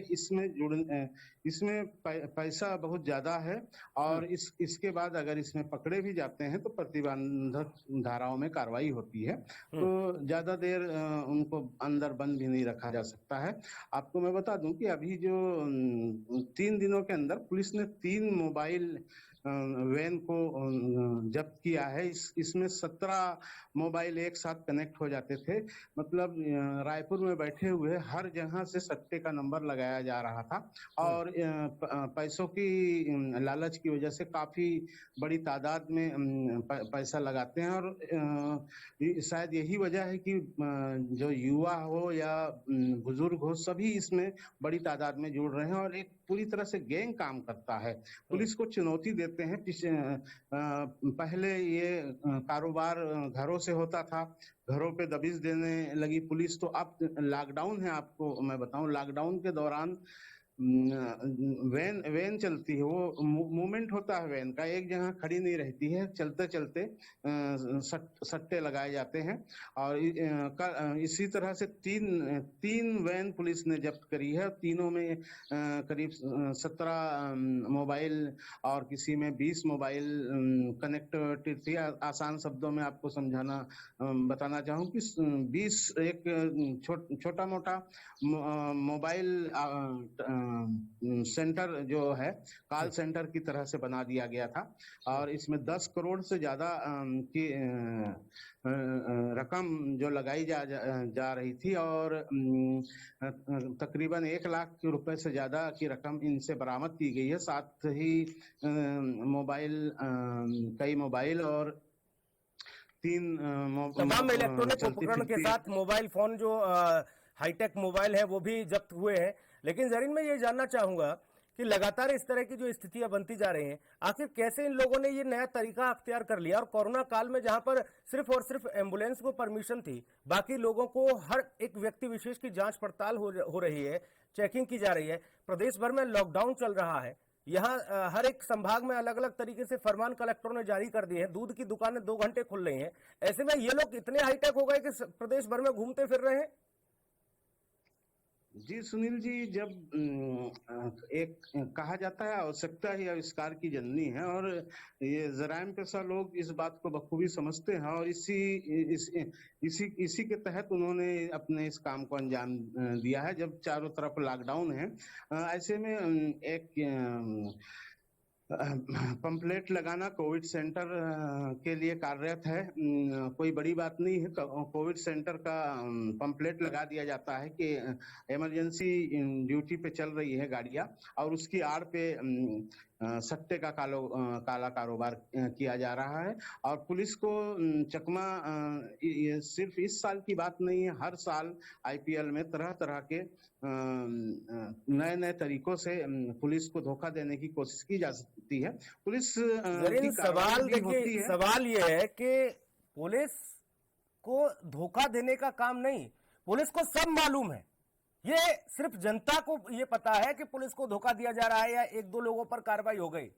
इसमें पैसा बहुत ज्यादा है, और इसके बाद अगर इसमें पकड़े भी जाते हैं तो प्रतिबंधक धाराओं में कार्रवाई होती है, तो ज्यादा देर उनको अंदर बंद भी नहीं रखा जा सकता है। आपको मैं बता दूं कि अभी जो 3 दिनों के अंदर पुलिस ने 3 मोबाइल वैन को जब्त किया है। इसमें 17 मोबाइल एक साथ कनेक्ट हो जाते थे। मतलब रायपुर में बैठे हुए हर जगह से सट्टे का नंबर लगाया जा रहा था और पैसों की लालच की वजह से काफी बड़ी तादाद में पैसा लगाते हैं और शायद यही वजह है कि जो युवा हो या बुजुर्ग हो सभी इसमें बड़ी तादाद में जुड़ रहे हैं और एक पूरी तरह से गैंग काम करता है। पुलिस को चुनौती देते हैं। पहले ये कारोबार घरों से होता था, घरों पे दबिश देने लगी पुलिस। तो अब लॉकडाउन है, आपको मैं बताऊं, लॉकडाउन के दौरान वैन चलती है, वो मूवमेंट होता है वैन का, एक जगह खड़ी नहीं रहती है, चलते चलते सट्टे लगाए जाते हैं। और इसी तरह से तीन वैन पुलिस ने जब्त करी है। तीनों में करीब 17 मोबाइल और किसी में 20 मोबाइल कनेक्टिविटी थी। आसान शब्दों में आपको बताना चाहूँ कि 20 एक छोटा मोटा मोबाइल सेंटर जो है कॉल सेंटर की तरह से बना दिया गया था और इसमें 10 करोड़ से ज्यादा की रकम जो लगाई जा रही थी और तकरीबन 1 लाख रुपए से ज्यादा की रकम इनसे बरामद की गई है। साथ ही कई मोबाइल और 3 तमाम इलेक्ट्रॉनिक उपकरण के साथ मोबाइल फोन जो हाईटेक मोबाइल है वो भी जब्त हुए हैं। लेकिन जरीन मैं ये जानना चाहूंगा कि लगातार इस तरह की जो स्थितियां बनती जा रही हैं, आखिर कैसे इन लोगों ने ये नया तरीका अख्तियार कर लिया? और कोरोना काल में जहां पर सिर्फ और सिर्फ एम्बुलेंस को परमिशन थी, बाकी लोगों को हर एक व्यक्ति विशेष की जांच पड़ताल हो रही है, चेकिंग की जा रही है। प्रदेश भर में लॉकडाउन चल रहा है, यहाँ हर एक संभाग में अलग अलग तरीके से फरमान कलेक्टरों ने जारी कर दिए हैं। दूध की दुकानें 2 घंटे खुल रही हैं। ऐसे में ये लोग इतने हाईटेक हो गए कि प्रदेश भर में घूमते फिर रहे हैं। जी सुनील जी, जब एक कहा जाता है आवश्यकता ही आविष्कार की जननी है और ये जराइम पेशा लोग इस बात को बखूबी समझते हैं और इसी के तहत उन्होंने अपने इस काम को अंजाम दिया है। जब चारों तरफ लॉकडाउन है, ऐसे में एक पंपलेट लगाना कोविड सेंटर के लिए कार्यरत है, कोई बड़ी बात नहीं है। कोविड सेंटर का पंपलेट लगा दिया जाता है कि इमरजेंसी ड्यूटी पे चल रही है गाड़ियां और उसकी आड़ पे सट्टे का काला कारोबार किया जा रहा है। और पुलिस को चकमा ये सिर्फ इस साल की बात नहीं है, हर साल आईपीएल में तरह तरह के नए तरीकों से पुलिस को धोखा देने की कोशिश की जा सकती है। पुलिस सवाल ये है कि पुलिस को धोखा देने का काम नहीं, पुलिस को सब मालूम है। ये सिर्फ जनता को ये पता है कि पुलिस को धोखा दिया जा रहा है या 1-2 लोगों पर कार्रवाई हो गई।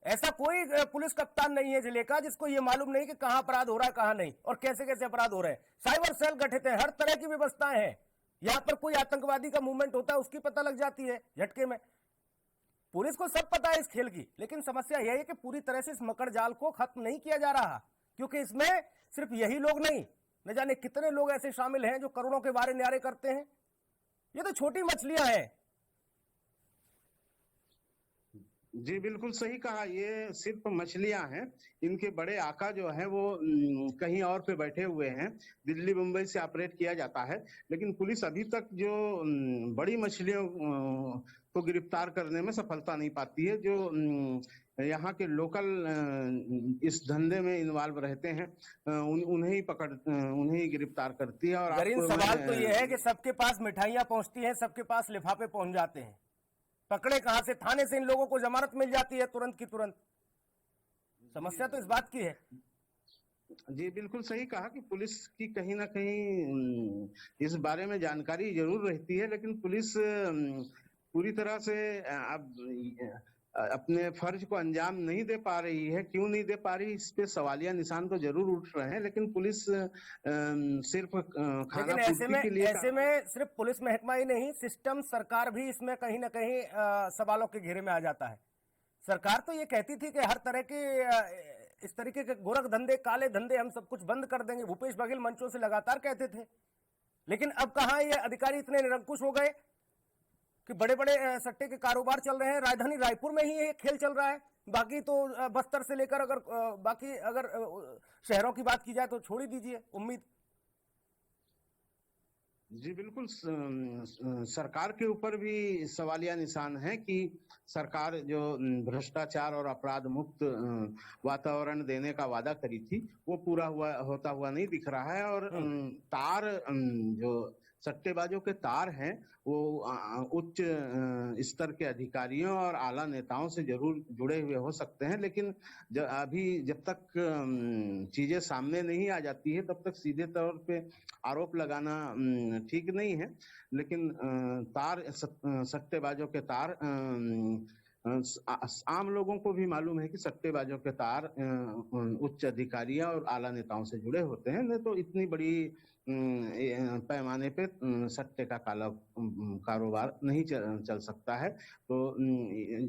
ऐसा कोई पुलिस कप्तान नहीं है जिले का जिसको ये मालूम नहीं कि कहां अपराध हो रहा है, कहां नहीं, और कैसे कैसे अपराध हो रहे हैं। साइबर सेल गठित है, हर तरह की व्यवस्थाएं हैं। यहां पर कोई आतंकवादी का मूवमेंट होता है, उसकी पता लग जाती है झटके में। पुलिस को सब पता है इस खेल की, लेकिन समस्या यह है कि पूरी तरह से इस मकर जाल को खत्म नहीं किया जा रहा, क्योंकि इसमें सिर्फ यही लोग नहीं, न जाने कितने लोग ऐसे शामिल हैं जो करोड़ों के वारे न्यारे करते हैं। ये तो छोटी मछलियां हैं। जी बिल्कुल सही कहा, ये सिर्फ मछलियां हैं। इनके बड़े आका जो है वो कहीं और पे बैठे हुए हैं, दिल्ली मुंबई से ऑपरेट किया जाता है। लेकिन पुलिस अभी तक जो बड़ी मछलियों को गिरफ्तार करने में सफलता नहीं पाती है। जो यहाँ के लोकल इस धंधे में इन्वॉल्व रहते हैं, उन्हें ही गिरफ्तार करती है। और सवाल तो ये है कि सबके पास मिठाइयां पहुंचती हैं, सबके पास लिफाफे पहुंच जाते हैं, पकड़े कहां से? थाने से इन लोगों को जमानत मिल जाती है तुरंत की तुरंत। समस्या तो इस बात की है। जी बिल्कुल सही कहा कि पुलिस की कहीं ना कहीं इस बारे में जानकारी जरूर रहती है, लेकिन पुलिस पूरी तरह से अब अपने फर्ज को अंजाम नहीं दे पा रही है। क्यों नहीं दे पा रही, इस पे सवालिया निशान तो जरूर उठ रहे हैं। लेकिन पुलिस सिर्फ खाना पूर्ति के लिए ऐसे में सिर्फ पुलिस महकमा ही नहीं, सिस्टम सरकार भी इसमें कहीं ना कहीं सवालों के घेरे में आ जाता है। सरकार तो ये कहती थी कि हर तरह के इस तरीके के गोरख धंधे, काले धंधे हम सब कुछ बंद कर देंगे। भूपेश बघेल मंचों से लगातार कहते थे, लेकिन अब कहां ये अधिकारी इतने निरंकुश हो गए कि बड़े बड़े सट्टे के कारोबार चल रहे हैं, राजधानी रायपुर में ही ये खेल चल रहा है, बाकी तो बस्तर से लेकर अगर बाकी अगर शहरों की बात की जाए तो छोड़ ही दीजिए उम्मीद। जी बिल्कुल, सरकार के ऊपर भी सवालिया निशान है कि सरकार जो भ्रष्टाचार और अपराध मुक्त वातावरण देने का वादा करी थी वो पूरा होता हुआ नहीं दिख रहा है। और तार जो सट्टेबाजों के तार हैं वो उच्च स्तर के अधिकारियों और आला नेताओं से जरूर जुड़े हुए हो सकते हैं, लेकिन जब तक चीजें सामने नहीं आ जाती है तब तक सीधे तौर पे आरोप लगाना ठीक नहीं है। लेकिन सट्टेबाजों के तार आम लोगों को भी मालूम है कि सट्टेबाजों के तार उच्च अधिकारियों और आला नेताओं से जुड़े होते हैं, नहीं तो इतनी बड़ी पैमाने पे सट्टे का काला कारोबार नहीं चल सकता है। तो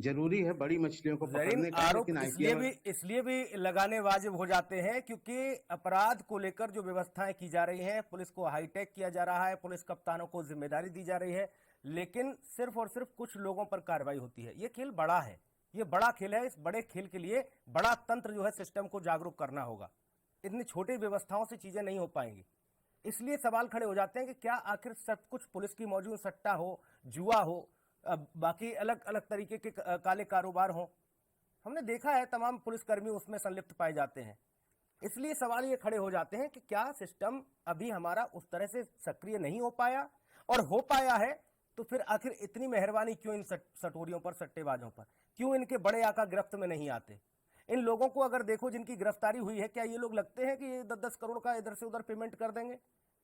जरूरी है बड़ी मछलियों को पकड़ने का, आरोप लेकिन इसलिए भी लगाने वाजिब हो जाते हैं क्योंकि अपराध को लेकर जो व्यवस्थाएं की जा रही हैं, पुलिस को हाईटेक किया जा रहा है, पुलिस कप्तानों को जिम्मेदारी दी जा रही है, लेकिन सिर्फ और सिर्फ कुछ लोगों पर कार्रवाई होती है। ये खेल बड़ा है, ये बड़ा खेल है। इस बड़े खेल के लिए बड़ा तंत्र जो है सिस्टम को जागरूक करना होगा। इतनी छोटी व्यवस्थाओं से चीजें नहीं हो पाएंगी। इसलिए सवाल खड़े हो जाते हैं कि क्या आखिर सब कुछ पुलिस की मौजूद सट्टा हो, जुआ हो, बाकी अलग अलग तरीके के काले कारोबार हो। हमने देखा है तमाम पुलिसकर्मी उसमें संलिप्त पाए जाते हैं। इसलिए सवाल ये खड़े हो जाते हैं कि क्या सिस्टम अभी हमारा उस तरह से सक्रिय नहीं हो पाया, और हो पाया है तो फिर आखिर इतनी मेहरबानी क्यों इन सटोरियों पर, सट्टेबाजों पर? क्यों इनके बड़े आका गिरफ्त में नहीं आते? इन लोगों को अगर देखो जिनकी गिरफ्तारी हुई है, क्या ये लोग लगते हैं कि ये 10-10 करोड़ का इधर से उधर पेमेंट कर देंगे?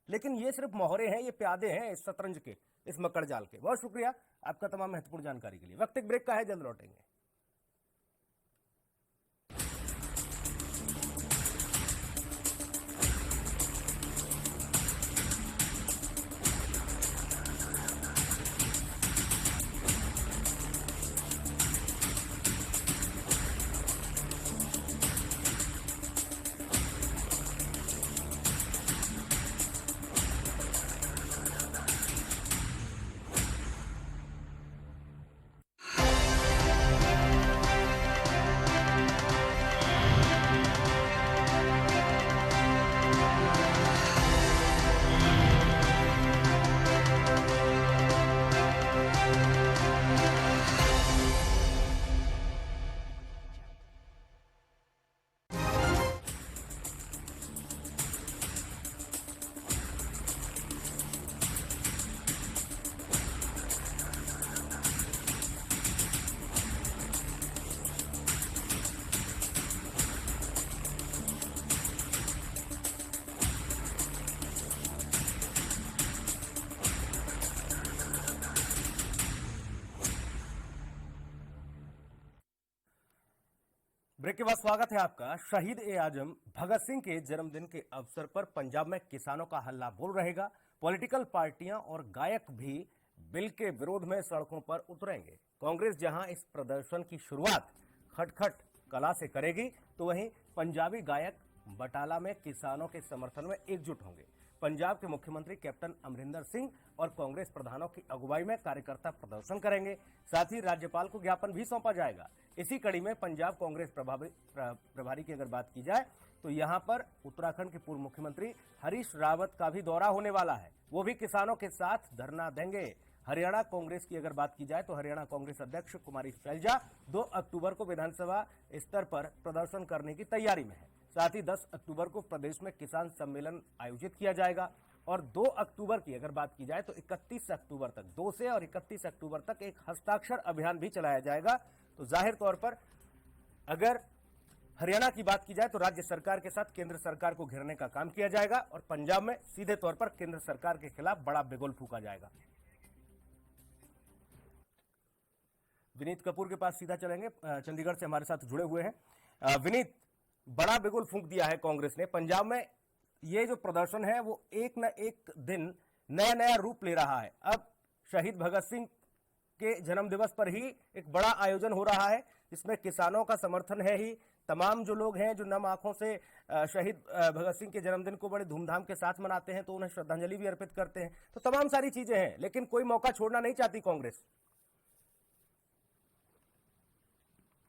लेकिन ये सिर्फ मोहरे हैं, ये प्यादे हैं इस शतरंज के, इस मकड़ जाल के। बहुत शुक्रिया आपका तमाम महत्वपूर्ण जानकारी के लिए। वक्त एक ब्रेक का है, जल्द लौटेंगे। ब्रेक के बाद स्वागत है आपका। शहीद ए आजम भगत सिंह के जन्मदिन के अवसर पर पंजाब में किसानों का हल्ला बोल रहेगा। पॉलिटिकल पार्टियां और गायक भी बिल के विरोध में सड़कों पर उतरेंगे। कांग्रेस जहां इस प्रदर्शन की शुरुआत खटखट कला से करेगी, तो वहीं पंजाबी गायक बटाला में किसानों के समर्थन में एकजुट होंगे। पंजाब के मुख्यमंत्री कैप्टन अमरिंदर सिंह और कांग्रेस प्रधानों की अगुवाई में कार्यकर्ता प्रदर्शन करेंगे। साथ ही राज्यपाल को ज्ञापन भी सौंपा जाएगा। इसी कड़ी में पंजाब कांग्रेस प्रभारी की अगर बात की जाए तो यहां पर उत्तराखंड के पूर्व मुख्यमंत्री हरीश रावत का भी दौरा होने वाला है, वो भी किसानों के साथ धरना देंगे। हरियाणा कांग्रेस की अगर बात की जाए तो हरियाणा कांग्रेस अध्यक्ष कुमारी शैलजा 2 अक्टूबर को विधानसभा स्तर पर प्रदर्शन करने की तैयारी में है। साथ ही 10 अक्टूबर को प्रदेश में किसान सम्मेलन आयोजित किया जाएगा और 2 अक्टूबर की अगर बात की जाए तो 31 अक्टूबर तक, 2 से और 31 अक्टूबर तक एक हस्ताक्षर अभियान भी चलाया जाएगा। तो जाहिर तौर पर अगर हरियाणा की बात की जाए तो राज्य सरकार के साथ केंद्र सरकार को घेरने का काम किया जाएगा और पंजाब में सीधे तौर पर केंद्र सरकार के खिलाफ बड़ा बिगुल फूंका जाएगा। विनीत कपूर के पास सीधा चलेंगे, चंडीगढ़ से हमारे साथ जुड़े हुए हैं। विनीत, बड़ा बिगुल फूंक दिया है कांग्रेस ने। पंजाब में ये जो प्रदर्शन है वो एक न एक दिन नया नया रूप ले रहा है। अब शहीद भगत सिंह के जन्म दिवस पर ही एक बड़ा आयोजन हो रहा है जिसमें किसानों का समर्थन है ही, तमाम जो लोग हैं जो नम आंखों से शहीद भगत सिंह के जन्मदिन को बड़े धूमधाम के साथ मनाते हैं, तो उन्हें श्रद्धांजलि भी अर्पित करते हैं। तो तमाम सारी चीजें हैं, लेकिन कोई मौका छोड़ना नहीं चाहती कांग्रेस।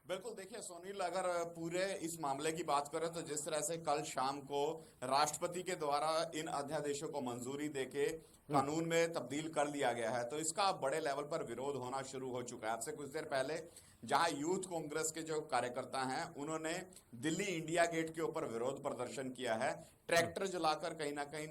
बिल्कुल, देखिए सुनील, अगर पूरे इस मामले की बात करें तो जिस तरह से कल शाम को राष्ट्रपति के द्वारा इन अध्यादेशों को मंजूरी देके कानून में तब्दील कर लिया गया है, तो इसका बड़े लेवल पर विरोध होना शुरू हो चुका है। अब से कुछ देर पहले जहां यूथ कांग्रेस के जो कार्यकर्ता हैं उन्होंने दिल्ली इंडिया गेट के ऊपर विरोध प्रदर्शन किया है, ट्रैक्टर जलाकर कहीं ना कहीं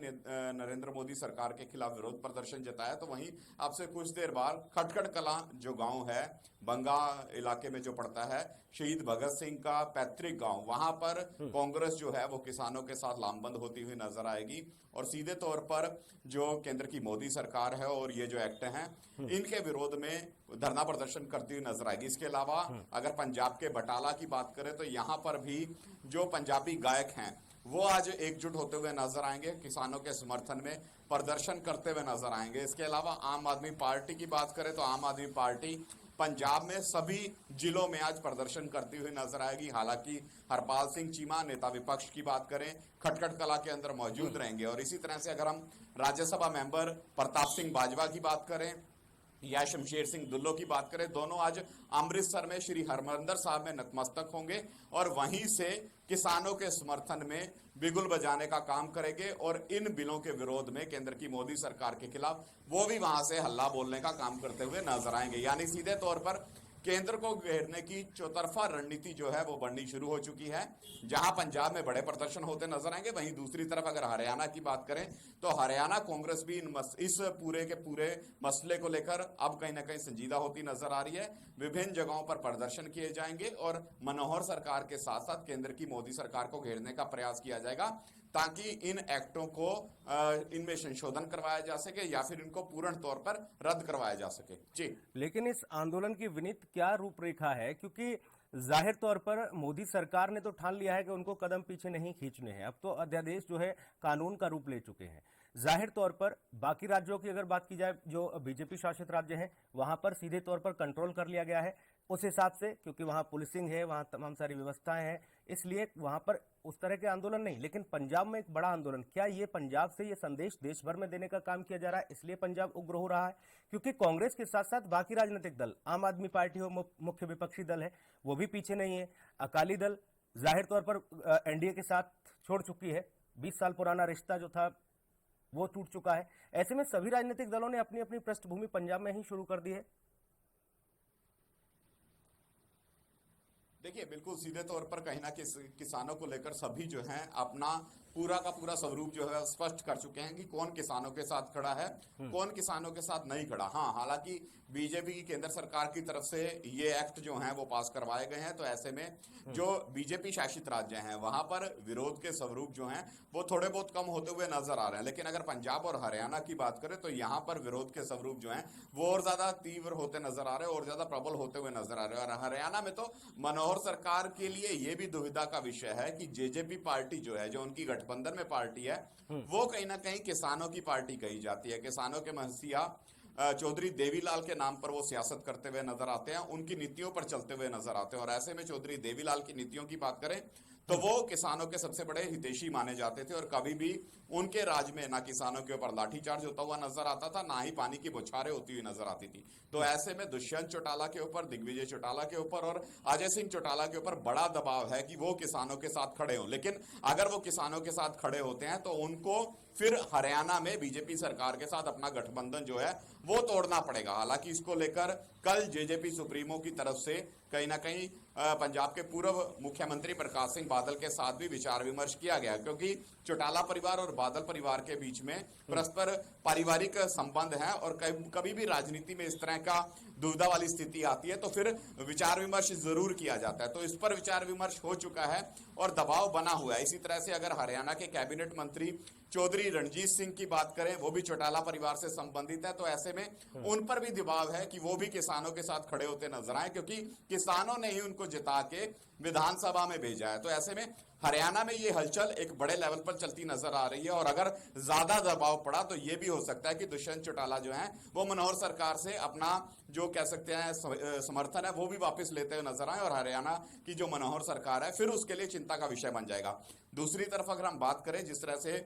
नरेंद्र मोदी सरकार के खिलाफ विरोध प्रदर्शन जताया। तो वहीं अब से कुछ देर बाद खटखट कला जो गांव है बंगा इलाके में जो पड़ता है, शहीद भगत सिंह का पैतृक गांव, वहां पर कांग्रेस जो है वो किसानों के साथ लामबंद होती हुई नजर आएगी और सीधे तौर पर जो केंद्र की मोदी सरकार है और ये जो एक्ट हैं इनके विरोध में धरना प्रदर्शन करती हुई नजर आएगी। इसके अलावा अगर पंजाब के बटाला की बात करें तो यहां पर भी जो पंजाबी गायक हैं वो आज एकजुट होते हुए नजर आएंगे, किसानों के समर्थन में प्रदर्शन करते हुए नजर आएंगे। इसके अलावा आम आदमी पार्टी की बात करें तो आम आदमी पार्टी पंजाब में सभी जिलों में आज प्रदर्शन करती हुई नजर आएगी। हालांकि हरपाल सिंह चीमा नेता विपक्ष की बात करें खटखट कला के अंदर मौजूद रहेंगे। और इसी तरह से अगर हम राज्यसभा मेंबर प्रताप सिंह बाजवा की बात करें या शमशेर सिंह दुल्लो की बात करें, दोनों आज अमृतसर में श्री हरमंदिर साहब में नतमस्तक होंगे और वहीं से किसानों के समर्थन में बिगुल बजाने का काम करेंगे और इन बिलों के विरोध में केंद्र की मोदी सरकार के खिलाफ वो भी वहां से हल्ला बोलने का काम करते हुए नजर आएंगे। यानी सीधे तौर पर केंद्र को घेरने की चौतरफा रणनीति जो है वो बढ़नी शुरू हो चुकी है। जहां पंजाब में बड़े प्रदर्शन होते नजर आएंगे, वहीं दूसरी तरफ अगर हरियाणा की बात करें तो हरियाणा कांग्रेस भी इस पूरे के पूरे मसले को लेकर अब कहीं ना कहीं संजीदा होती नजर आ रही है। विभिन्न जगहों पर प्रदर्शन किए जाएंगे और मनोहर सरकार के साथ साथ केंद्र की मोदी सरकार को घेरने का प्रयास किया जाएगा ताकि इन एक्टों को इनमें संशोधन करवाया जा सके या फिर इनको पूर्ण तौर पर रद्द करवाया जा सके। जी, लेकिन इस आंदोलन की विनीत क्या रूपरेखा है, क्योंकि जाहिर तौर पर मोदी सरकार ने तो ठान लिया है कि उनको कदम पीछे नहीं खींचने हैं। अब तो अध्यादेश जो है कानून का रूप ले चुके हैं। जाहिर तौर पर बाकी राज्यों की अगर बात की जाए, जो बीजेपी शासित राज्य हैं, वहां पर सीधे तौर पर कंट्रोल कर लिया गया है उस हिसाब से, क्योंकि वहां पुलिसिंग है, वहां तमाम सारी व्यवस्थाएं हैं, इसलिए वहां पर उस तरह के आंदोलन नहीं। लेकिन पंजाब में एक बड़ा आंदोलन, क्या ये पंजाब से ये संदेश देश भर में देने का काम किया जा रहा है, इसलिए पंजाब उग्र हो रहा है? क्योंकि कांग्रेस के साथ साथ बाकी राजनीतिक दल, आम आदमी पार्टी हो मुख्य विपक्षी दल है, वो भी पीछे नहीं है। अकाली दल जाहिर तौर पर एनडीए के साथ छोड़ चुकी है, 20 साल पुराना रिश्ता जो था वो टूट चुका है। ऐसे में सभी राजनीतिक दलों ने अपनी अपनी पृष्ठभूमि पंजाब में ही शुरू कर दी है। देखिए, बिल्कुल सीधे तौर पर कहीं ना किसानों को लेकर सभी जो हैं अपना पूरा का पूरा स्वरूप जो है स्पष्ट कर चुके हैं कि कौन किसानों के साथ खड़ा है, कौन किसानों के साथ नहीं खड़ा। हाँ, हालांकि बीजेपी की केंद्र सरकार की तरफ से ये एक्ट जो हैं वो पास करवाए गए हैं, तो ऐसे में जो बीजेपी शासित राज्य हैं वहां पर विरोध के स्वरूप जो हैं वो थोड़े बहुत कम होते हुए नजर आ रहे हैं। लेकिन अगर पंजाब और हरियाणा की बात करें तो यहाँ पर विरोध के स्वरूप जो हैं वो और ज्यादा तीव्र होते नजर आ रहे हैं और ज्यादा प्रबल होते हुए नजर आ रहे हैं। और हरियाणा में तो मनोहर सरकार के लिए ये भी दुविधा का विषय है कि जेजेपी पार्टी जो है, जो उनकी गठबंधन में पार्टी है, वो कहीं ना कहीं किसानों की पार्टी कही जाती है। किसानों के महसिया चौधरी देवीलाल के नाम पर वो सियासत करते हुए नजर आते हैं, उनकी नीतियों पर चलते हुए नजर आते हैं। और ऐसे में चौधरी देवीलाल की नीतियों की बात करें तो वो किसानों के सबसे बड़े हितैषी माने जाते थे और कभी भी उनके राज में ना किसानों के ऊपर लाठीचार्ज होता हुआ नजर आता था, ना ही पानी की बौछारें होती हुई नजर आती थी। तो ऐसे में दुष्यंत चौटाला के ऊपर, दिग्विजय चौटाला के ऊपर और अजय सिंह चौटाला के ऊपर बड़ा दबाव है कि वो किसानों के साथ खड़े हों। लेकिन अगर वो किसानों के साथ खड़े होते हैं तो उनको फिर हरियाणा में बीजेपी सरकार के साथ अपना गठबंधन जो है वो तोड़ना पड़ेगा। हालांकि इसको लेकर कल जेजेपी सुप्रीमो की तरफ से कहीं ना कहीं पंजाब के पूर्व मुख्यमंत्री प्रकाश सिंह बादल के साथ भी विचार विमर्श किया गया, क्योंकि चौटाला परिवार और बादल परिवार के बीच में परस्पर पारिवारिक संबंध है और कभी भी राजनीति में इस तरह का दुविधा वाली स्थिति आती है तो फिर विचार विमर्श जरूर किया जाता है। तो इस पर विचार विमर्श हो चुका है और दबाव बना हुआ है। इसी तरह से अगर हरियाणा के कैबिनेट मंत्री चौधरी रणजीत सिंह की बात करें, वो भी चौटाला परिवार से संबंधित है, तो ऐसे में उन पर भी दबाव है कि वो भी किसानों के साथ खड़े होते नजर आए, क्योंकि किसानों ने ही उनको जिता के विधानसभा में भेजा है। तो ऐसे में हरियाणा में ये हलचल एक बड़े लेवल पर चलती नजर आ रही है, और अगर ज्यादा दबाव पड़ा तो ये भी हो सकता है कि दुष्यंत चौटाला जो है वो मनोहर सरकार से अपना जो कह सकते हैं समर्थन है वो भी वापस लेते हुए नजर आए, और हरियाणा की जो मनोहर सरकार है फिर उसके लिए चिंता का विषय बन जाएगा। दूसरी तरफ अगर हम बात करें, जिस तरह से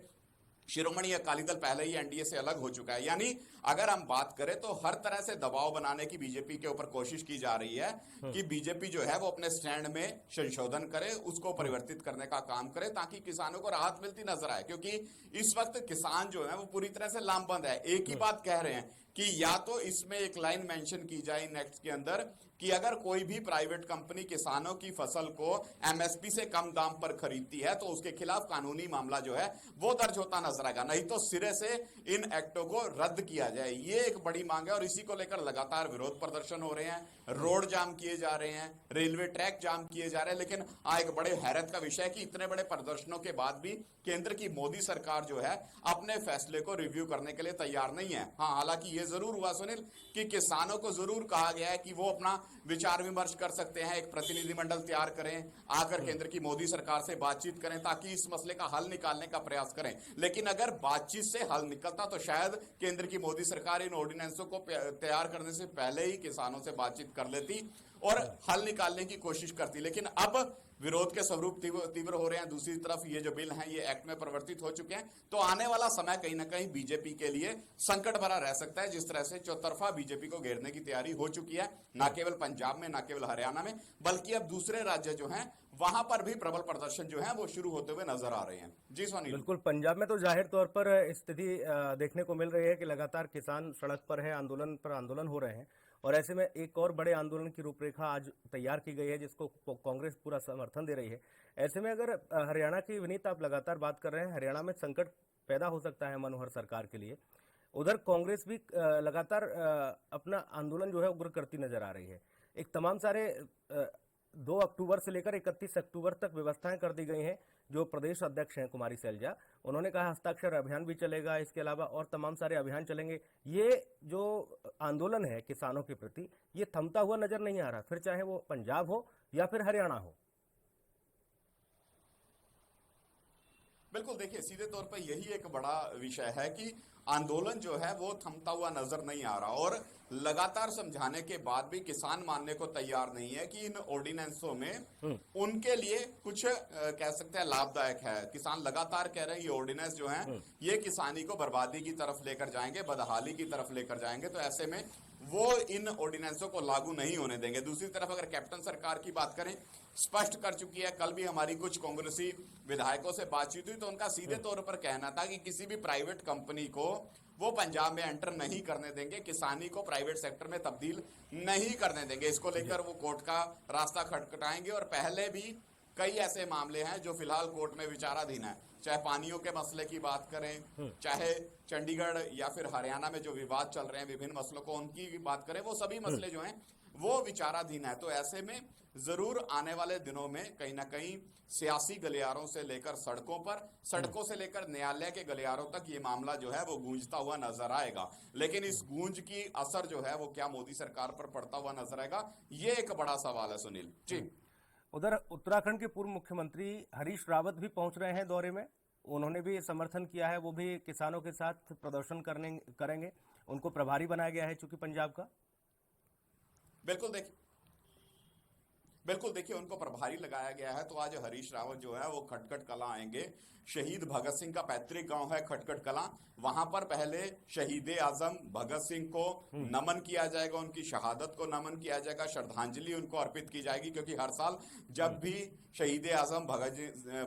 शिरोमणि अकाली दल पहले ही एनडीए से अलग हो चुका है, यानी अगर हम बात करें तो हर तरह से दबाव बनाने की बीजेपी के ऊपर कोशिश की जा रही है कि बीजेपी जो है वो अपने स्टैंड में संशोधन करे, उसको परिवर्तित करने का काम करे, ताकि किसानों को राहत मिलती नजर आए। क्योंकि इस वक्त किसान जो है वो पूरी तरह से लामबंद है। एक ही बात कह रहे हैं कि या तो इसमें एक लाइन मेंशन की जाए नेक्स्ट के अंदर कि अगर कोई भी प्राइवेट कंपनी किसानों की फसल को एमएसपी से कम दाम पर खरीदती है तो उसके खिलाफ कानूनी मामला जो है वो दर्ज होता नजर आएगा, नहीं तो सिरे से इन एक्टों को रद्द किया जाए। ये एक बड़ी मांग है, और इसी को लेकर लगातार विरोध प्रदर्शन हो रहे हैं, रोड जाम किए जा रहे हैं, रेलवे ट्रैक जाम किए जा रहे हैं। लेकिन एक बड़े हैरत का विषय है कि इतने बड़े प्रदर्शनों के बाद भी केंद्र की मोदी सरकार जो है अपने फैसले को रिव्यू करने के लिए तैयार नहीं है। हाँ, हालांकि ये जरूर हुआ सुनील कि किसानों को जरूर कहा गया है कि वो अपना विचार विमर्श कर सकते हैं, एक प्रतिनिधिमंडल तैयार करें, आकर केंद्र की मोदी सरकार से बातचीत करें ताकि इस मसले का हल निकालने का प्रयास करें। लेकिन अगर बातचीत से हल निकलता तो शायद केंद्र की मोदी सरकार इन ऑर्डिनेंसों को तैयार करने से पहले ही किसानों से बातचीत कर लेती और हल निकालने की कोशिश करती। लेकिन अब विरोध के स्वरूप तीव्र हो रहे हैं। दूसरी तरफ ये जो बिल हैं ये एक्ट में परिवर्तित हो चुके हैं, तो आने वाला समय कहीं ना कहीं बीजेपी के लिए संकट भरा रह सकता है। जिस तरह से चौतरफा बीजेपी को घेरने की तैयारी हो चुकी है, ना केवल पंजाब में, ना केवल हरियाणा में, बल्कि अब दूसरे राज्य जो हैं वहां पर भी प्रबल प्रदर्शन जो है वो शुरू होते हुए नजर आ रहे हैं। जी सोनी। बिल्कुल, पंजाब में तो जाहिर तौर पर स्थिति देखने को मिल रही है कि लगातार किसान सड़क पर है, आंदोलन पर आंदोलन हो रहे हैं, और ऐसे में एक और बड़े आंदोलन की रूपरेखा आज तैयार की गई है जिसको कांग्रेस पूरा समर्थन दे रही है। ऐसे में अगर हरियाणा की, विनीत आप लगातार बात कर रहे हैं, हरियाणा में संकट पैदा हो सकता है मनोहर सरकार के लिए, उधर कांग्रेस भी लगातार अपना आंदोलन जो है उग्र करती नजर आ रही है। एक तमाम सारे 2 अक्टूबर से लेकर 31 अक्टूबर तक व्यवस्थाएं कर दी गई हैं। जो प्रदेश अध्यक्ष हैं कुमारी शैलजा, उन्होंने कहा हस्ताक्षर अभियान भी चलेगा, इसके अलावा और तमाम सारे अभियान चलेंगे। ये जो आंदोलन है किसानों के प्रति, ये थमता हुआ नजर नहीं आ रहा, फिर चाहे वो पंजाब हो या फिर हरियाणा हो। बिल्कुल, देखिए सीधे तौर पर यही एक बड़ा विषय है कि आंदोलन जो है वो थमता हुआ नजर नहीं आ रहा, और लगातार समझाने के बाद भी किसान मानने को तैयार नहीं है कि इन ऑर्डिनेंसों में उनके लिए कुछ कह सकते हैं लाभदायक है। किसान लगातार कह रहे हैं ये ऑर्डिनेंस जो है ये किसानी को बर्बादी की तरफ लेकर जाएंगे, बदहाली की तरफ लेकर जाएंगे, तो ऐसे में वो इन ऑर्डिनेंसों को लागू नहीं होने देंगे। दूसरी तरफ अगर कैप्टन सरकार की बात करें, स्पष्ट कर चुकी है। कल भी हमारी कुछ कांग्रेसी विधायकों से बातचीत हुई तो उनका सीधे तौर पर कहना था कि किसी भी प्राइवेट कंपनी को वो पंजाब में एंटर नहीं करने देंगे, किसानी को प्राइवेट सेक्टर में तब्दील नहीं करने देंगे। इसको लेकर वो कोर्ट का रास्ता खटखटाएंगे, और पहले भी कई ऐसे मामले हैं जो फिलहाल कोर्ट में विचाराधीन है, चाहे पानियों के मसले की बात करें, चाहे चंडीगढ़ या फिर हरियाणा में जो विवाद चल रहे हैं विभिन्न मसलों को उनकी बात करें, वो सभी मसले जो हैं वो विचाराधीन है। तो ऐसे में जरूर आने वाले दिनों में कहीं ना कहीं सियासी गलियारों से लेकर सड़कों पर, सड़कों से लेकर न्यायालय के गलियारों तक ये मामला जो है वो गूंजता हुआ नजर आएगा। लेकिन इस गूंज की असर जो है वो क्या मोदी सरकार पर पड़ता हुआ नजर आएगा, ये एक बड़ा सवाल है सुनील जी। उधर उत्तराखंड के पूर्व मुख्यमंत्री हरीश रावत भी पहुंच रहे हैं दौरे में, उन्होंने भी समर्थन किया है, वो भी किसानों के साथ प्रदर्शन करेंगे, उनको प्रभारी बनाया गया है चूंकि पंजाब का। बिल्कुल देखिए उनको प्रभारी लगाया गया है। तो आज हरीश रावत जो है वो खटखट कलां आएंगे। शहीद भगत सिंह का पैतृक गांव है खटखट कलां, वहां पर पहले शहीद आजम भगत सिंह को नमन किया जाएगा, उनकी शहादत को नमन किया जाएगा, श्रद्धांजलि उनको अर्पित की जाएगी। क्योंकि हर साल जब भी शहीद आजम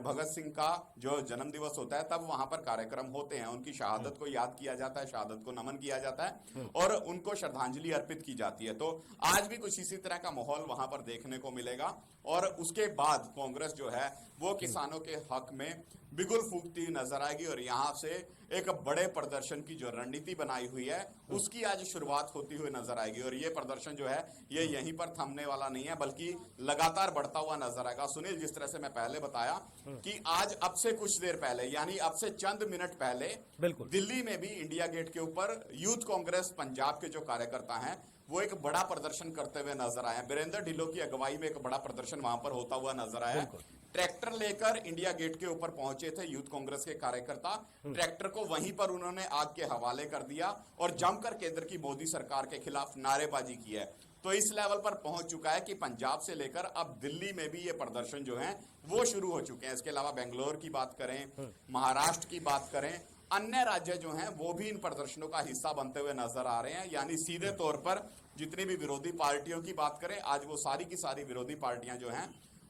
भगत सिंह का जो जन्म दिवस होता है तब वहां पर कार्यक्रम होते हैं, उनकी शहादत को याद किया जाता है, शहादत को नमन किया जाता है और उनको श्रद्धांजलि अर्पित की जाती है। तो आज भी कुछ इसी तरह का माहौल वहां पर देखने को मिलेगा। मिलेगा और उसके बाद कांग्रेस जो है वो किसानों के हक में बिगुल फूंकती हुई नजर आएगी और यहां से एक बड़े प्रदर्शन की जो रणनीति बनाई हुई है उसकी आज शुरुआत होती हुई नजर आएगी और ये प्रदर्शन जो है ये यहीं पर थमने वाला नहीं है बल्कि लगातार बढ़ता हुआ नजर आएगा। सुनील, जिस तरह से मैं पहले बताया कि आज अब से कुछ देर पहले यानी अब से चंद मिनट पहले बिल्कुल दिल्ली में भी इंडिया गेट के ऊपर यूथ कांग्रेस पंजाब के जो कार्यकर्ता हैं वो एक बड़ा प्रदर्शन करते हुए नजर आए। बीरेंद्र ढिल्लों की अगुवाई में एक बड़ा प्रदर्शन वहां पर होता हुआ नजर आया। ट्रैक्टर लेकर इंडिया गेट के ऊपर पहुंचे थे यूथ कांग्रेस के कार्यकर्ता। ट्रैक्टर को वहीं पर उन्होंने आग के हवाले कर दिया और जमकर केंद्र की मोदी सरकार के खिलाफ नारेबाजी की है। तो इस लेवल पर पहुंच चुका है कि पंजाब से लेकर अब दिल्ली में भी ये प्रदर्शन जो है वो शुरू हो चुके हैं। इसके अलावा बेंगलोर की बात करें, महाराष्ट्र की बात करें, अन्य राज्य जो हैं वो भी इन प्रदर्शनों का हिस्सा बनते हुए नजर आ रहे हैं। यानी सीधे तौर पर जितनी भी विरोधी पार्टियों की बात करें, आज वो सारी की सारी विरोधी पार्टियां जो हैं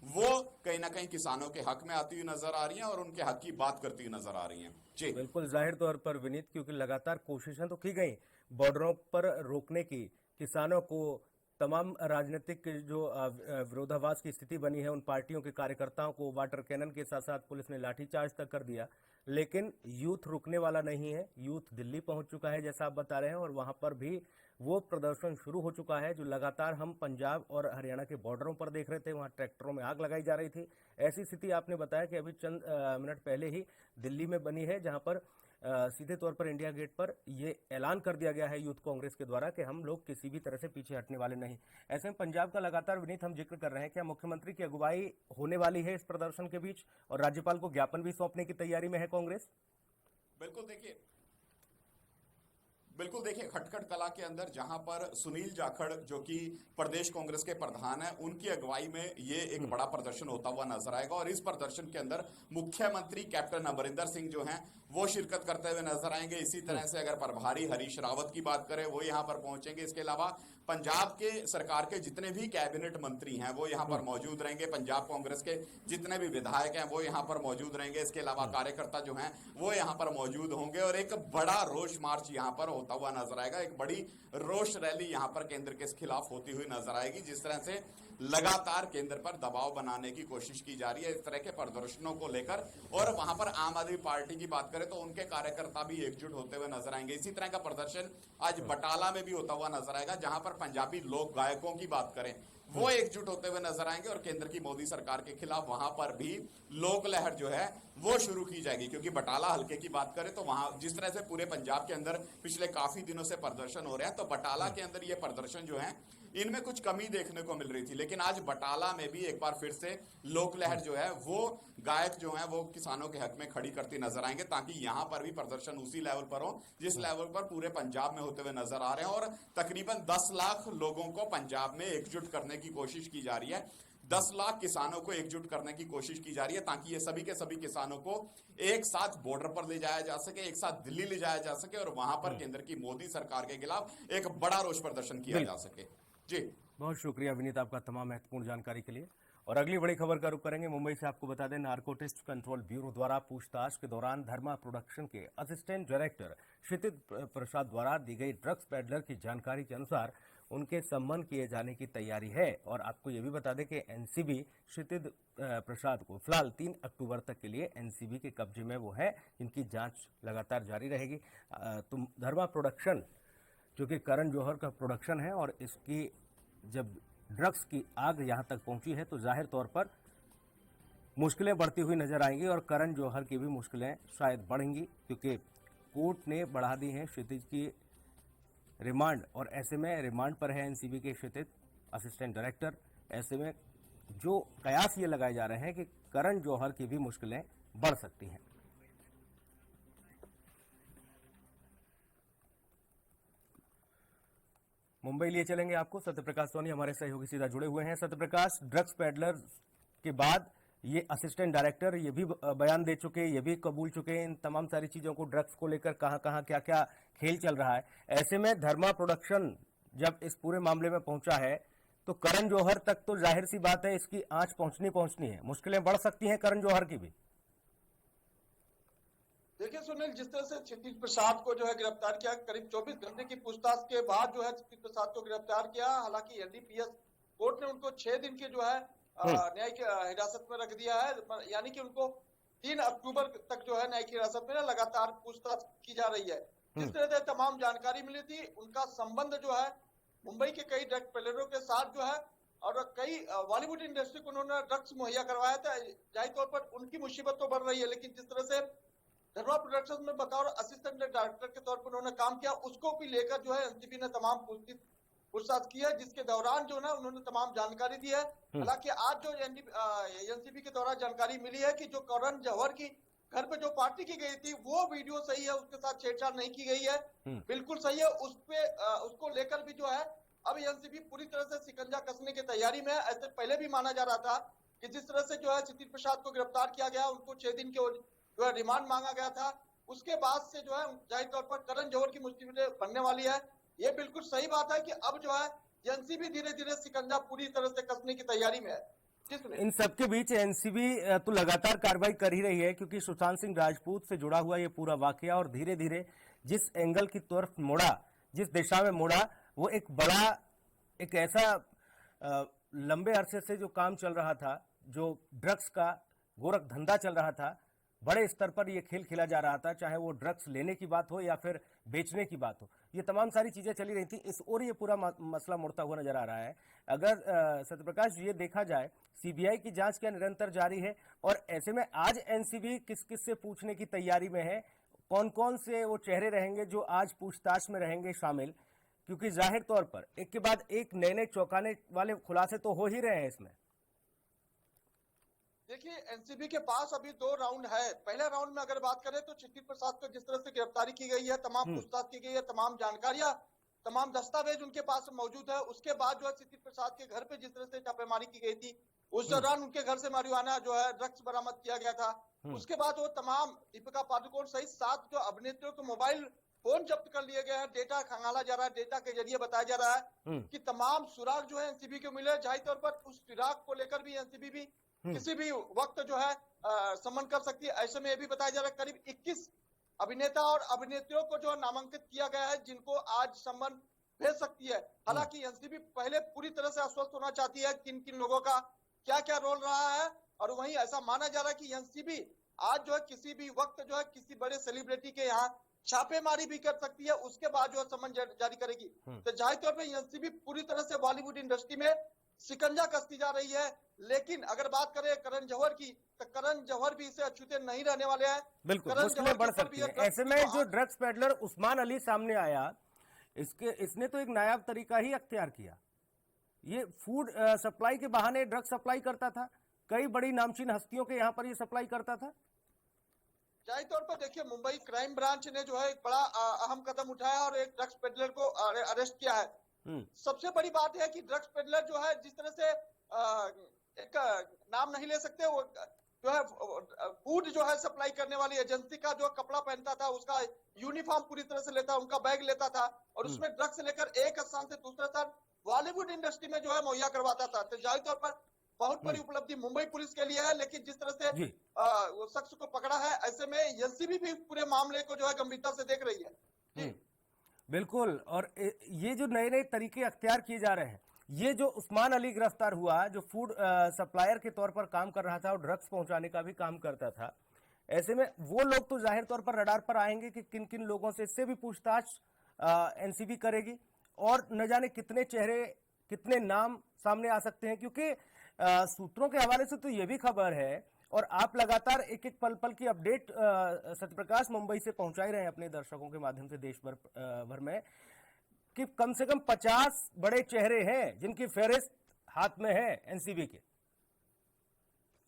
वो कहीं ना कहीं किसानों के हक में आती हुई नजर आ रही हैं और उनके हक की बात करती हुई नजर आ रही हैं। जी बिल्कुल, जाहिर तौर पर विनीत, क्योंकि लगातार कोशिशें तो की गई बॉर्डरों पर रोकने की, किसानों को, तमाम राजनीतिक जो विरोधाभास की स्थिति बनी है उन पार्टियों के कार्यकर्ताओं को वाटर कैनन के साथ साथ पुलिस ने लाठीचार्ज तक कर दिया, लेकिन यूथ रुकने वाला नहीं है। यूथ दिल्ली पहुंच चुका है जैसा आप बता रहे हैं और वहां पर भी वो प्रदर्शन शुरू हो चुका है जो लगातार हम पंजाब और हरियाणा के बॉर्डरों पर देख रहे थे। वहां ट्रैक्टरों में आग लगाई जा रही थी। ऐसी स्थिति आपने बताया कि अभी चंद मिनट पहले ही दिल्ली में बनी है, जहां पर सीधे तौर पर इंडिया गेट पर ये ऐलान कर दिया गया है यूथ कांग्रेस के द्वारा कि हम लोग किसी भी तरह से पीछे हटने वाले नहीं। ऐसे में पंजाब का लगातार विनीत हम जिक्र कर रहे हैं, क्या मुख्यमंत्री की अगुवाई होने वाली है इस प्रदर्शन के बीच और राज्यपाल को ज्ञापन भी सौंपने की तैयारी में है कांग्रेस? बिल्कुल देखिए खटखट कला के अंदर जहां पर सुनील जाखड़ जो कि प्रदेश कांग्रेस के प्रधान है, उनकी अगुवाई में ये एक बड़ा प्रदर्शन होता हुआ नजर आएगा और इस प्रदर्शन के अंदर मुख्यमंत्री कैप्टन अमरिंदर सिंह जो हैं वो शिरकत करते हुए नजर आएंगे। इसी तरह से अगर प्रभारी हरीश रावत की बात करें वो यहाँ पर पहुंचेंगे। इसके अलावा पंजाब के सरकार के जितने भी कैबिनेट मंत्री हैं वो यहाँ पर मौजूद रहेंगे। पंजाब कांग्रेस के जितने भी विधायक हैं वो यहाँ पर मौजूद रहेंगे। इसके अलावा कार्यकर्ता जो हैं वो यहाँ पर मौजूद होंगे और एक बड़ा रोष मार्च यहाँ पर होता हुआ नजर आएगा। एक बड़ी रोष रैली यहाँ पर केंद्र के खिलाफ होती हुई नजर आएगी। जिस तरह से लगातार केंद्र पर दबाव बनाने की कोशिश की जा रही है इस तरह के प्रदर्शनों को लेकर, और वहां पर आम आदमी पार्टी की बात करें तो उनके कार्यकर्ता भी एकजुट होते हुए नजर आएंगे। इसी तरह का प्रदर्शन आज बटाला में भी होता हुआ नजर आएगा, जहां पर पंजाबी लोक गायकों की बात करें वो एकजुट होते हुए नजर आएंगे और केंद्र की मोदी सरकार के खिलाफ वहां पर भी लोक लहर जो है वो शुरू की जाएगी। क्योंकि बटाला हल्के की बात करें तो वहां जिस तरह से पूरे पंजाब के अंदर पिछले काफी दिनों से प्रदर्शन हो रहे हैं, तो बटाला के अंदर ये प्रदर्शन जो है इनमें कुछ कमी देखने को मिल रही थी, लेकिन आज बटाला में भी एक बार फिर से लोक लहर जो है वो गायक जो है वो किसानों के हक में खड़ी करती नजर आएंगे, ताकि यहां पर भी प्रदर्शन उसी लेवल पर हो जिस लेवल पर पूरे पंजाब में होते हुए नजर आ रहे हैं। और तकरीबन 10 लाख लोगों को पंजाब में एकजुट करने की कोशिश की जा रही है। 10 लाख किसानों को एकजुट करने की कोशिश की जा रही है ताकि ये सभी के सभी किसानों को एक साथ बॉर्डर पर ले जाया जा सके, एक साथ दिल्ली ले जाया जा सके और वहां पर केंद्र की मोदी सरकार के खिलाफ एक बड़ा रोष प्रदर्शन किया जा सके। जी बहुत शुक्रिया विनीत आपका तमाम महत्वपूर्ण जानकारी के लिए। और अगली बड़ी खबर का रुख करेंगे मुंबई से। आपको बता दें, नारकोटिक्स कंट्रोल ब्यूरो द्वारा पूछताछ के दौरान धर्मा प्रोडक्शन के असिस्टेंट डायरेक्टर क्षितिज प्रसाद द्वारा दी गई ड्रग्स पेडलर की जानकारी के अनुसार उनके सम्मन किए जाने की तैयारी है। और आपको ये भी बता दें कि एनसीबी क्षितिज प्रसाद को फिलहाल 3 अक्टूबर तक के लिए एनसीबी के कब्जे में वो है, इनकी जांच लगातार जारी रहेगी। तो धर्मा प्रोडक्शन जो कि करण जौहर का प्रोडक्शन है और इसकी जब ड्रग्स की आग यहां तक पहुंची है तो जाहिर तौर पर मुश्किलें बढ़ती हुई नजर आएंगी और करण जौहर की भी मुश्किलें शायद बढ़ेंगी, क्योंकि कोर्ट ने बढ़ा दी है क्षितिज की रिमांड और ऐसे में रिमांड पर है एनसीबी के क्षितिज असिस्टेंट डायरेक्टर। ऐसे में जो कयास ये लगाए जा रहे हैं कि करण जौहर की भी मुश्किलें बढ़ सकती हैं। मुंबई लिए चलेंगे आपको। सत्यप्रकाश सोनी हमारे सहयोगी सीधा जुड़े हुए हैं। सत्यप्रकाश, ड्रग्स पेडलर के बाद ये असिस्टेंट डायरेक्टर ये भी बयान दे चुके, ये भी कबूल चुके इन तमाम सारी चीजों को, ड्रग्स को लेकर कहां कहां क्या क्या खेल चल रहा है। ऐसे में धर्मा प्रोडक्शन जब इस पूरे मामले में पहुंचा है तो करण जौहर तक तो जाहिर सी बात है इसकी आंच पहुंचनी है, मुश्किलें बढ़ सकती हैं करण जौहर की भी। देखिए सुनील, जिस तरह से क्षितिज प्रसाद को जो है गिरफ्तार किया, करीब 24 घंटे की पूछताछ के बाद जो है क्षितिज प्रसाद को गिरफ्तार किया। हालांकि एनडीपीएस कोर्ट ने उनको 6 दिन की जो है न्यायिक हिरासत में रख दिया है, यानी कि उनको 3 अक्टूबर तक जो है न्यायिक हिरासत में लगातार पूछताछ की जा रही है। जिस तरह से तमाम जानकारी मिली थी, उनका संबंध जो है मुंबई के कई ड्रग पेडलरों के साथ जो है, और कई बॉलीवुड इंडस्ट्री को उन्होंने ड्रग्स मुहैया करवाया था। जाहिर तौर पर उनकी मुसीबत तो बढ़ रही है, लेकिन जिस तरह से धर्मा प्रोडक्शंस में बतौर असिस्टेंट डायरेक्टर के तौर पर उन्होंने काम किया, उसको भी लेकर जो है एनसीबी ने तमाम पूछताछ की है, जिसके दौरान जो है उन्होंने तमाम जानकारी दी है। हालांकि आज जो एनसीबी के दौरान जानकारी मिली है कि जो करण जौहर की घर पे जो पार्टी की गई थी वो वीडियो सही है, उसके साथ छेड़छाड़ नहीं की गई है, बिल्कुल सही है। उसको लेकर भी जो है अब एनसीबी पूरी तरह से शिकंजा कसने की तैयारी में है। ऐसे पहले भी माना जा रहा था कि जिस तरह से जो है क्षितिज प्रसाद को गिरफ्तार किया गया, उनको 6 दिन के जो है रिमांड मांगा गया था, उसके बाद से जो है जाहिर तौर पर करण जौहर की मुश्किलें बढ़ने वाली है। ये बिल्कुल सही बात है कि अब जो है एनसीबी धीरे धीरे शिकंजा पूरी तरह से कसने की तैयारी में है। इन सबके बीच एनसीबी तो लगातार कार्रवाई कर ही रही है, क्योंकि सुशांत सिंह राजपूत से जुड़ा हुआ ये पूरा वाकया और धीरे धीरे जिस एंगल की तरफ मोड़ा, जिस दिशा में मोड़ा, वो एक ऐसा लंबे अरसे से जो काम चल रहा था, जो ड्रग्स का गोरख धंधा चल रहा था, बड़े स्तर पर ये खेल खेला जा रहा था, चाहे वो ड्रग्स लेने की बात हो या फिर बेचने की बात हो, ये तमाम सारी चीजें चली रही थी। इस ओर ये पूरा मसला मुड़ता हुआ नजर आ रहा है। अगर सत्यप्रकाश ये देखा जाए, सीबीआई की जांच क्या निरंतर जारी है, और ऐसे में आज एनसीबी किस किस से पूछने की तैयारी में है, कौन कौन से वो चेहरे रहेंगे जो आज पूछताछ में रहेंगे शामिल, क्योंकि जाहिर तौर पर एक के बाद एक नए नए चौंकाने वाले खुलासे तो हो ही रहे हैं इसमें। देखिए, एनसीबी के पास अभी 2 राउंड है। पहले राउंड में अगर बात करें तो क्षितिज प्रसाद को जिस तरह से गिरफ्तारी की गई है, तमाम पूछताछ की गई है, तमाम जानकारियां, तमाम दस्तावेज उनके पास मौजूद है। उसके बाद जो है क्षितिज प्रसाद के घर पे जिस तरह से छापेमारी की गई थी, उस दौरान उनके घर से मारिजुआना जो है ड्रग्स बरामद किया गया था। उसके बाद वो तमाम दीपिका पादुकोण सहित 7 जो अभिनेत्रियों के मोबाइल फोन जब्त कर लिए गए हैं, डेटा खंगाला जा रहा है, डेटा के जरिए बताया जा रहा है कि तमाम सुराग जो है एनसीबी को मिले। जाहिर तौर पर उस सुराग को लेकर भी एनसीबी भी किसी भी वक्त जो है समन कर सकती है। ऐसे में ये भी बताया जा रहा है करीब 21 अभिनेता और अभिनेत्रियों को जो नामांकित किया गया है, जिनको आज समन भेज सकती है। हालांकि एनसीबी पहले पूरी तरह से आश्वस्त होना चाहती है किन किन लोगों का क्या क्या रोल रहा है, और वहीं ऐसा माना जा रहा है कि एनसीबी आज जो है किसी भी वक्त जो है किसी बड़े सेलिब्रिटी के यहाँ छापेमारी भी कर सकती है, उसके बाद जो है समन जारी करेगी। तो जाहिर तौर पर एनसीबी पूरी तरह से बॉलीवुड इंडस्ट्री में शिकंजा कसती जा रही है। लेकिन अगर बात करें करण जौहर की, तो करण जौहर भी इसे अछूते नहीं रहने वाले हैं। बिल्कुल मुश्किलें बढ़ सकती है। ऐसे में जो ड्रग्स पेडलर उस्मान अली सामने आया, इसने तो एक नायाब तरीका ही अख्तियार किया। ये फूड सप्लाई के बहाने ड्रग सप्लाई करता था, कई बड़ी नामचीन हस्तियों के यहाँ पर ये सप्लाई करता था। जाहिर तौर पर देखिए, मुंबई क्राइम ब्रांच ने जो है एक बड़ा अहम कदम उठाया और एक ड्रग्स पेडलर को अरेस्ट किया है। सबसे बड़ी बात है कि ड्रग्स पेडलर जो है जिस तरह से एक नाम नहीं ले सकते, वो जो है फूड जो है सप्लाई करने वाली एजेंसी का जो कपड़ा पहनता था, उसका यूनिफॉर्म पूरी तरह से लेता, उनका बैग लेता था और उसमें ड्रग्स लेकर एक स्थान से दूसरे स्थान बॉलीवुड इंडस्ट्री में जो है मुहैया करवाता था। तो जाहिर तौर पर बहुत बड़ी उपलब्धि मुंबई पुलिस के लिए है। लेकिन जिस तरह से वो शख्स को पकड़ा है, ऐसे में एनसीबी भी पूरे मामले को जो है गंभीरता से देख रही है। बिल्कुल, और ये जो नए नए तरीके अख्तियार किए जा रहे हैं, ये जो उस्मान अली गिरफ्तार हुआ, जो फूड सप्लायर के तौर पर काम कर रहा था और ड्रग्स पहुंचाने का भी काम करता था, ऐसे में वो लोग तो जाहिर तौर पर रडार पर आएंगे कि किन किन लोगों से इससे भी पूछताछ एनसीबी करेगी, और न जाने कितने चेहरे, कितने नाम सामने आ सकते हैं। क्योंकि सूत्रों के हवाले से तो ये भी खबर है, और आप लगातार एक एक पल पल की अपडेट सत्यप्रकाश मुंबई से पहुंचा ही रहे हैं अपने दर्शकों के माध्यम से देश भर में, कि कम से कम 50 बड़े चेहरे हैं जिनकी फेहरिस्त हाथ में है एनसीबी के।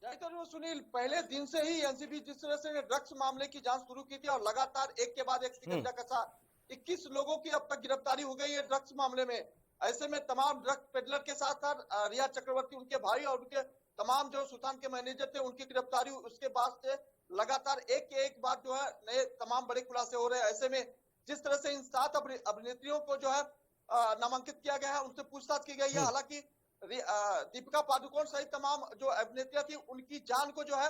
तो सुनील, पहले दिन से ही एनसीबी जिस तरह से ड्रग्स मामले की जांच शुरू की थी और लगातार एक के बाद एक शिकंजा कसा, 21 लोगों की अब तक गिरफ्तारी हो गई है ड्रग्स मामले में। ऐसे में तमाम ड्रग पेडलर के साथ साथ रिया चक्रवर्ती, उनके भाई और उनके तमाम जो सुल्तान के मैनेजर थे, उनकी गिरफ्तारी उसके बाद से लगातार एक के एक बाद जो है नए तमाम बड़े खुलासे हो रहे हैं। ऐसे में जिस तरह से इन 7 अभिनेत्रियों को जो है नामांकित किया गया है, उनसे पूछताछ की गई है। हालांकि दीपिका पादुकोण सहित तमाम जो अभिनेत्रियां थी, उनकी जान को जो है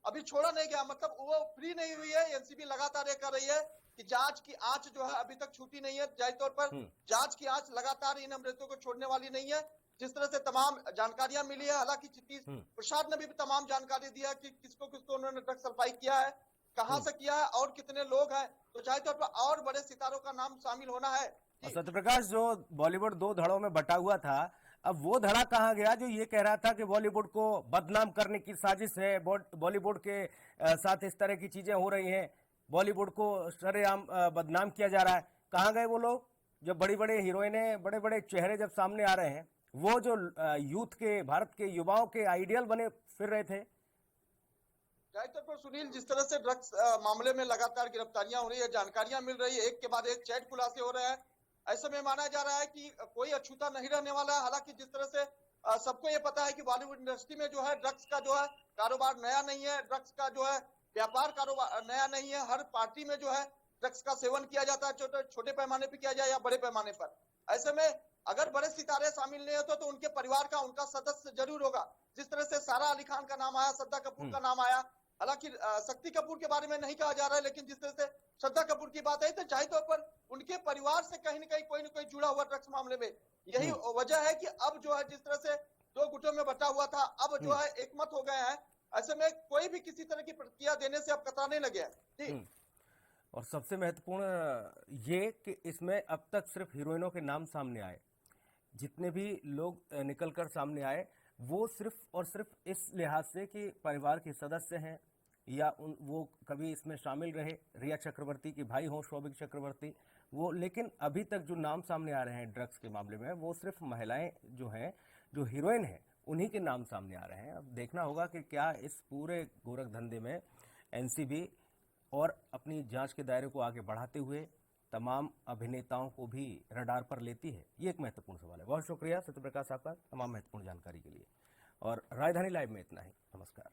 अभी छोड़ा नहीं गया, मतलब वो फ्री नहीं हुई है। एनसीबी लगातार ये कर रही है कि जांच की आंच जो है अभी तक छूटी नहीं है। जाहिर तौर पर जांच की आंच लगातार इन अमृतों को छोड़ने वाली नहीं है। जिस तरह से तमाम जानकारियां मिली है, हालांकि चित्तीस प्रसाद ने भी तमाम जानकारी दिया कि किसको किसको उन्होंने ड्रग सप्लाई किया है, कहां से किया है और कितने लोग हैं। तो जाहिर तौर पर और बड़े सितारों का नाम शामिल होना है। और सत्यप्रकाश, जो बॉलीवुड दो धड़ों में बटा हुआ था, अब वो धड़ा कहाँ गया जो ये कह रहा था कि बॉलीवुड को बदनाम करने की साजिश है, बॉलीवुड के साथ इस तरह की चीजें हो रही हैं, बॉलीवुड को सरेआम बदनाम किया जा रहा है। कहाँ गए वो लोग? जब बड़ी बड़ी हीरोइनें, बड़े बड़े चेहरे जब सामने आ रहे हैं, वो जो यूथ के, भारत के युवाओं के आइडियल बने फिर रहे थे। जाहिर तौर पर सुनील, जिस तरह से ड्रग्स मामले में लगातार गिरफ्तारियां हो रही है, जानकारियां मिल रही है, एक के बाद एक चैट खुलासे हो रहे हैं, ऐसे में माना जा रहा है कि कोई अछूता नहीं रहने वाला है। हालांकि जिस तरह से सबको ये पता है कि बॉलीवुड इंडस्ट्री में जो है ड्रग्स का जो है कारोबार नया नहीं है, ड्रग्स का जो है व्यापार कारोबार नया नहीं है। हर पार्टी में जो है ड्रग्स का सेवन किया जाता है, छोटे पैमाने पर किया जाए या बड़े पैमाने पर। ऐसे में अगर बड़े सितारे शामिल नहीं होते तो उनके परिवार का, उनका सदस्य जरूर होगा। जिस तरह से सारा अली खान का नाम आया, श्रद्धा कपूर का नाम आया, हालांकि शक्ति कपूर के बारे में नहीं कहा जा रहा है, लेकिन जिस तरह से श्रद्धा कपूर की बात आई तो जाहिर तौर पर उनके परिवार से कहीं न कहीं कोई न कोई जुड़ा हुआ ड्रग्स मामले में। यही वजह है कि अब जो है जिस तरह से दो गुटों में बटा हुआ था, अब जो है एकमत हो गए हैं। ऐसे में कोई भी किसी तरह की प्रतिक्रिया देने से अब कतराने लगे हैं। और सबसे महत्वपूर्ण ये कि इसमें अब तक सिर्फ हीरोइनों के नाम सामने आए। जितने भी लोग निकलकर सामने आए वो सिर्फ और सिर्फ इस लिहाज से कि परिवार के सदस्य हैं या वो कभी इसमें शामिल रहे, रिया चक्रवर्ती के भाई हों शौविक चक्रवर्ती, वो। लेकिन अभी तक जो नाम सामने आ रहे हैं ड्रग्स के मामले में, वो सिर्फ महिलाएं जो हैं, जो हीरोइन हैं, उन्हीं के नाम सामने आ रहे हैं। अब देखना होगा कि क्या इस पूरे गोरख धंधे में एनसीबी और अपनी जांच के दायरे को आगे बढ़ाते हुए तमाम अभिनेताओं को भी रडार पर लेती है। ये एक महत्वपूर्ण सवाल है। बहुत शुक्रिया सत्यप्रकाश आपका तमाम महत्वपूर्ण जानकारी के लिए। और राजधानी लाइव में इतना ही। नमस्कार।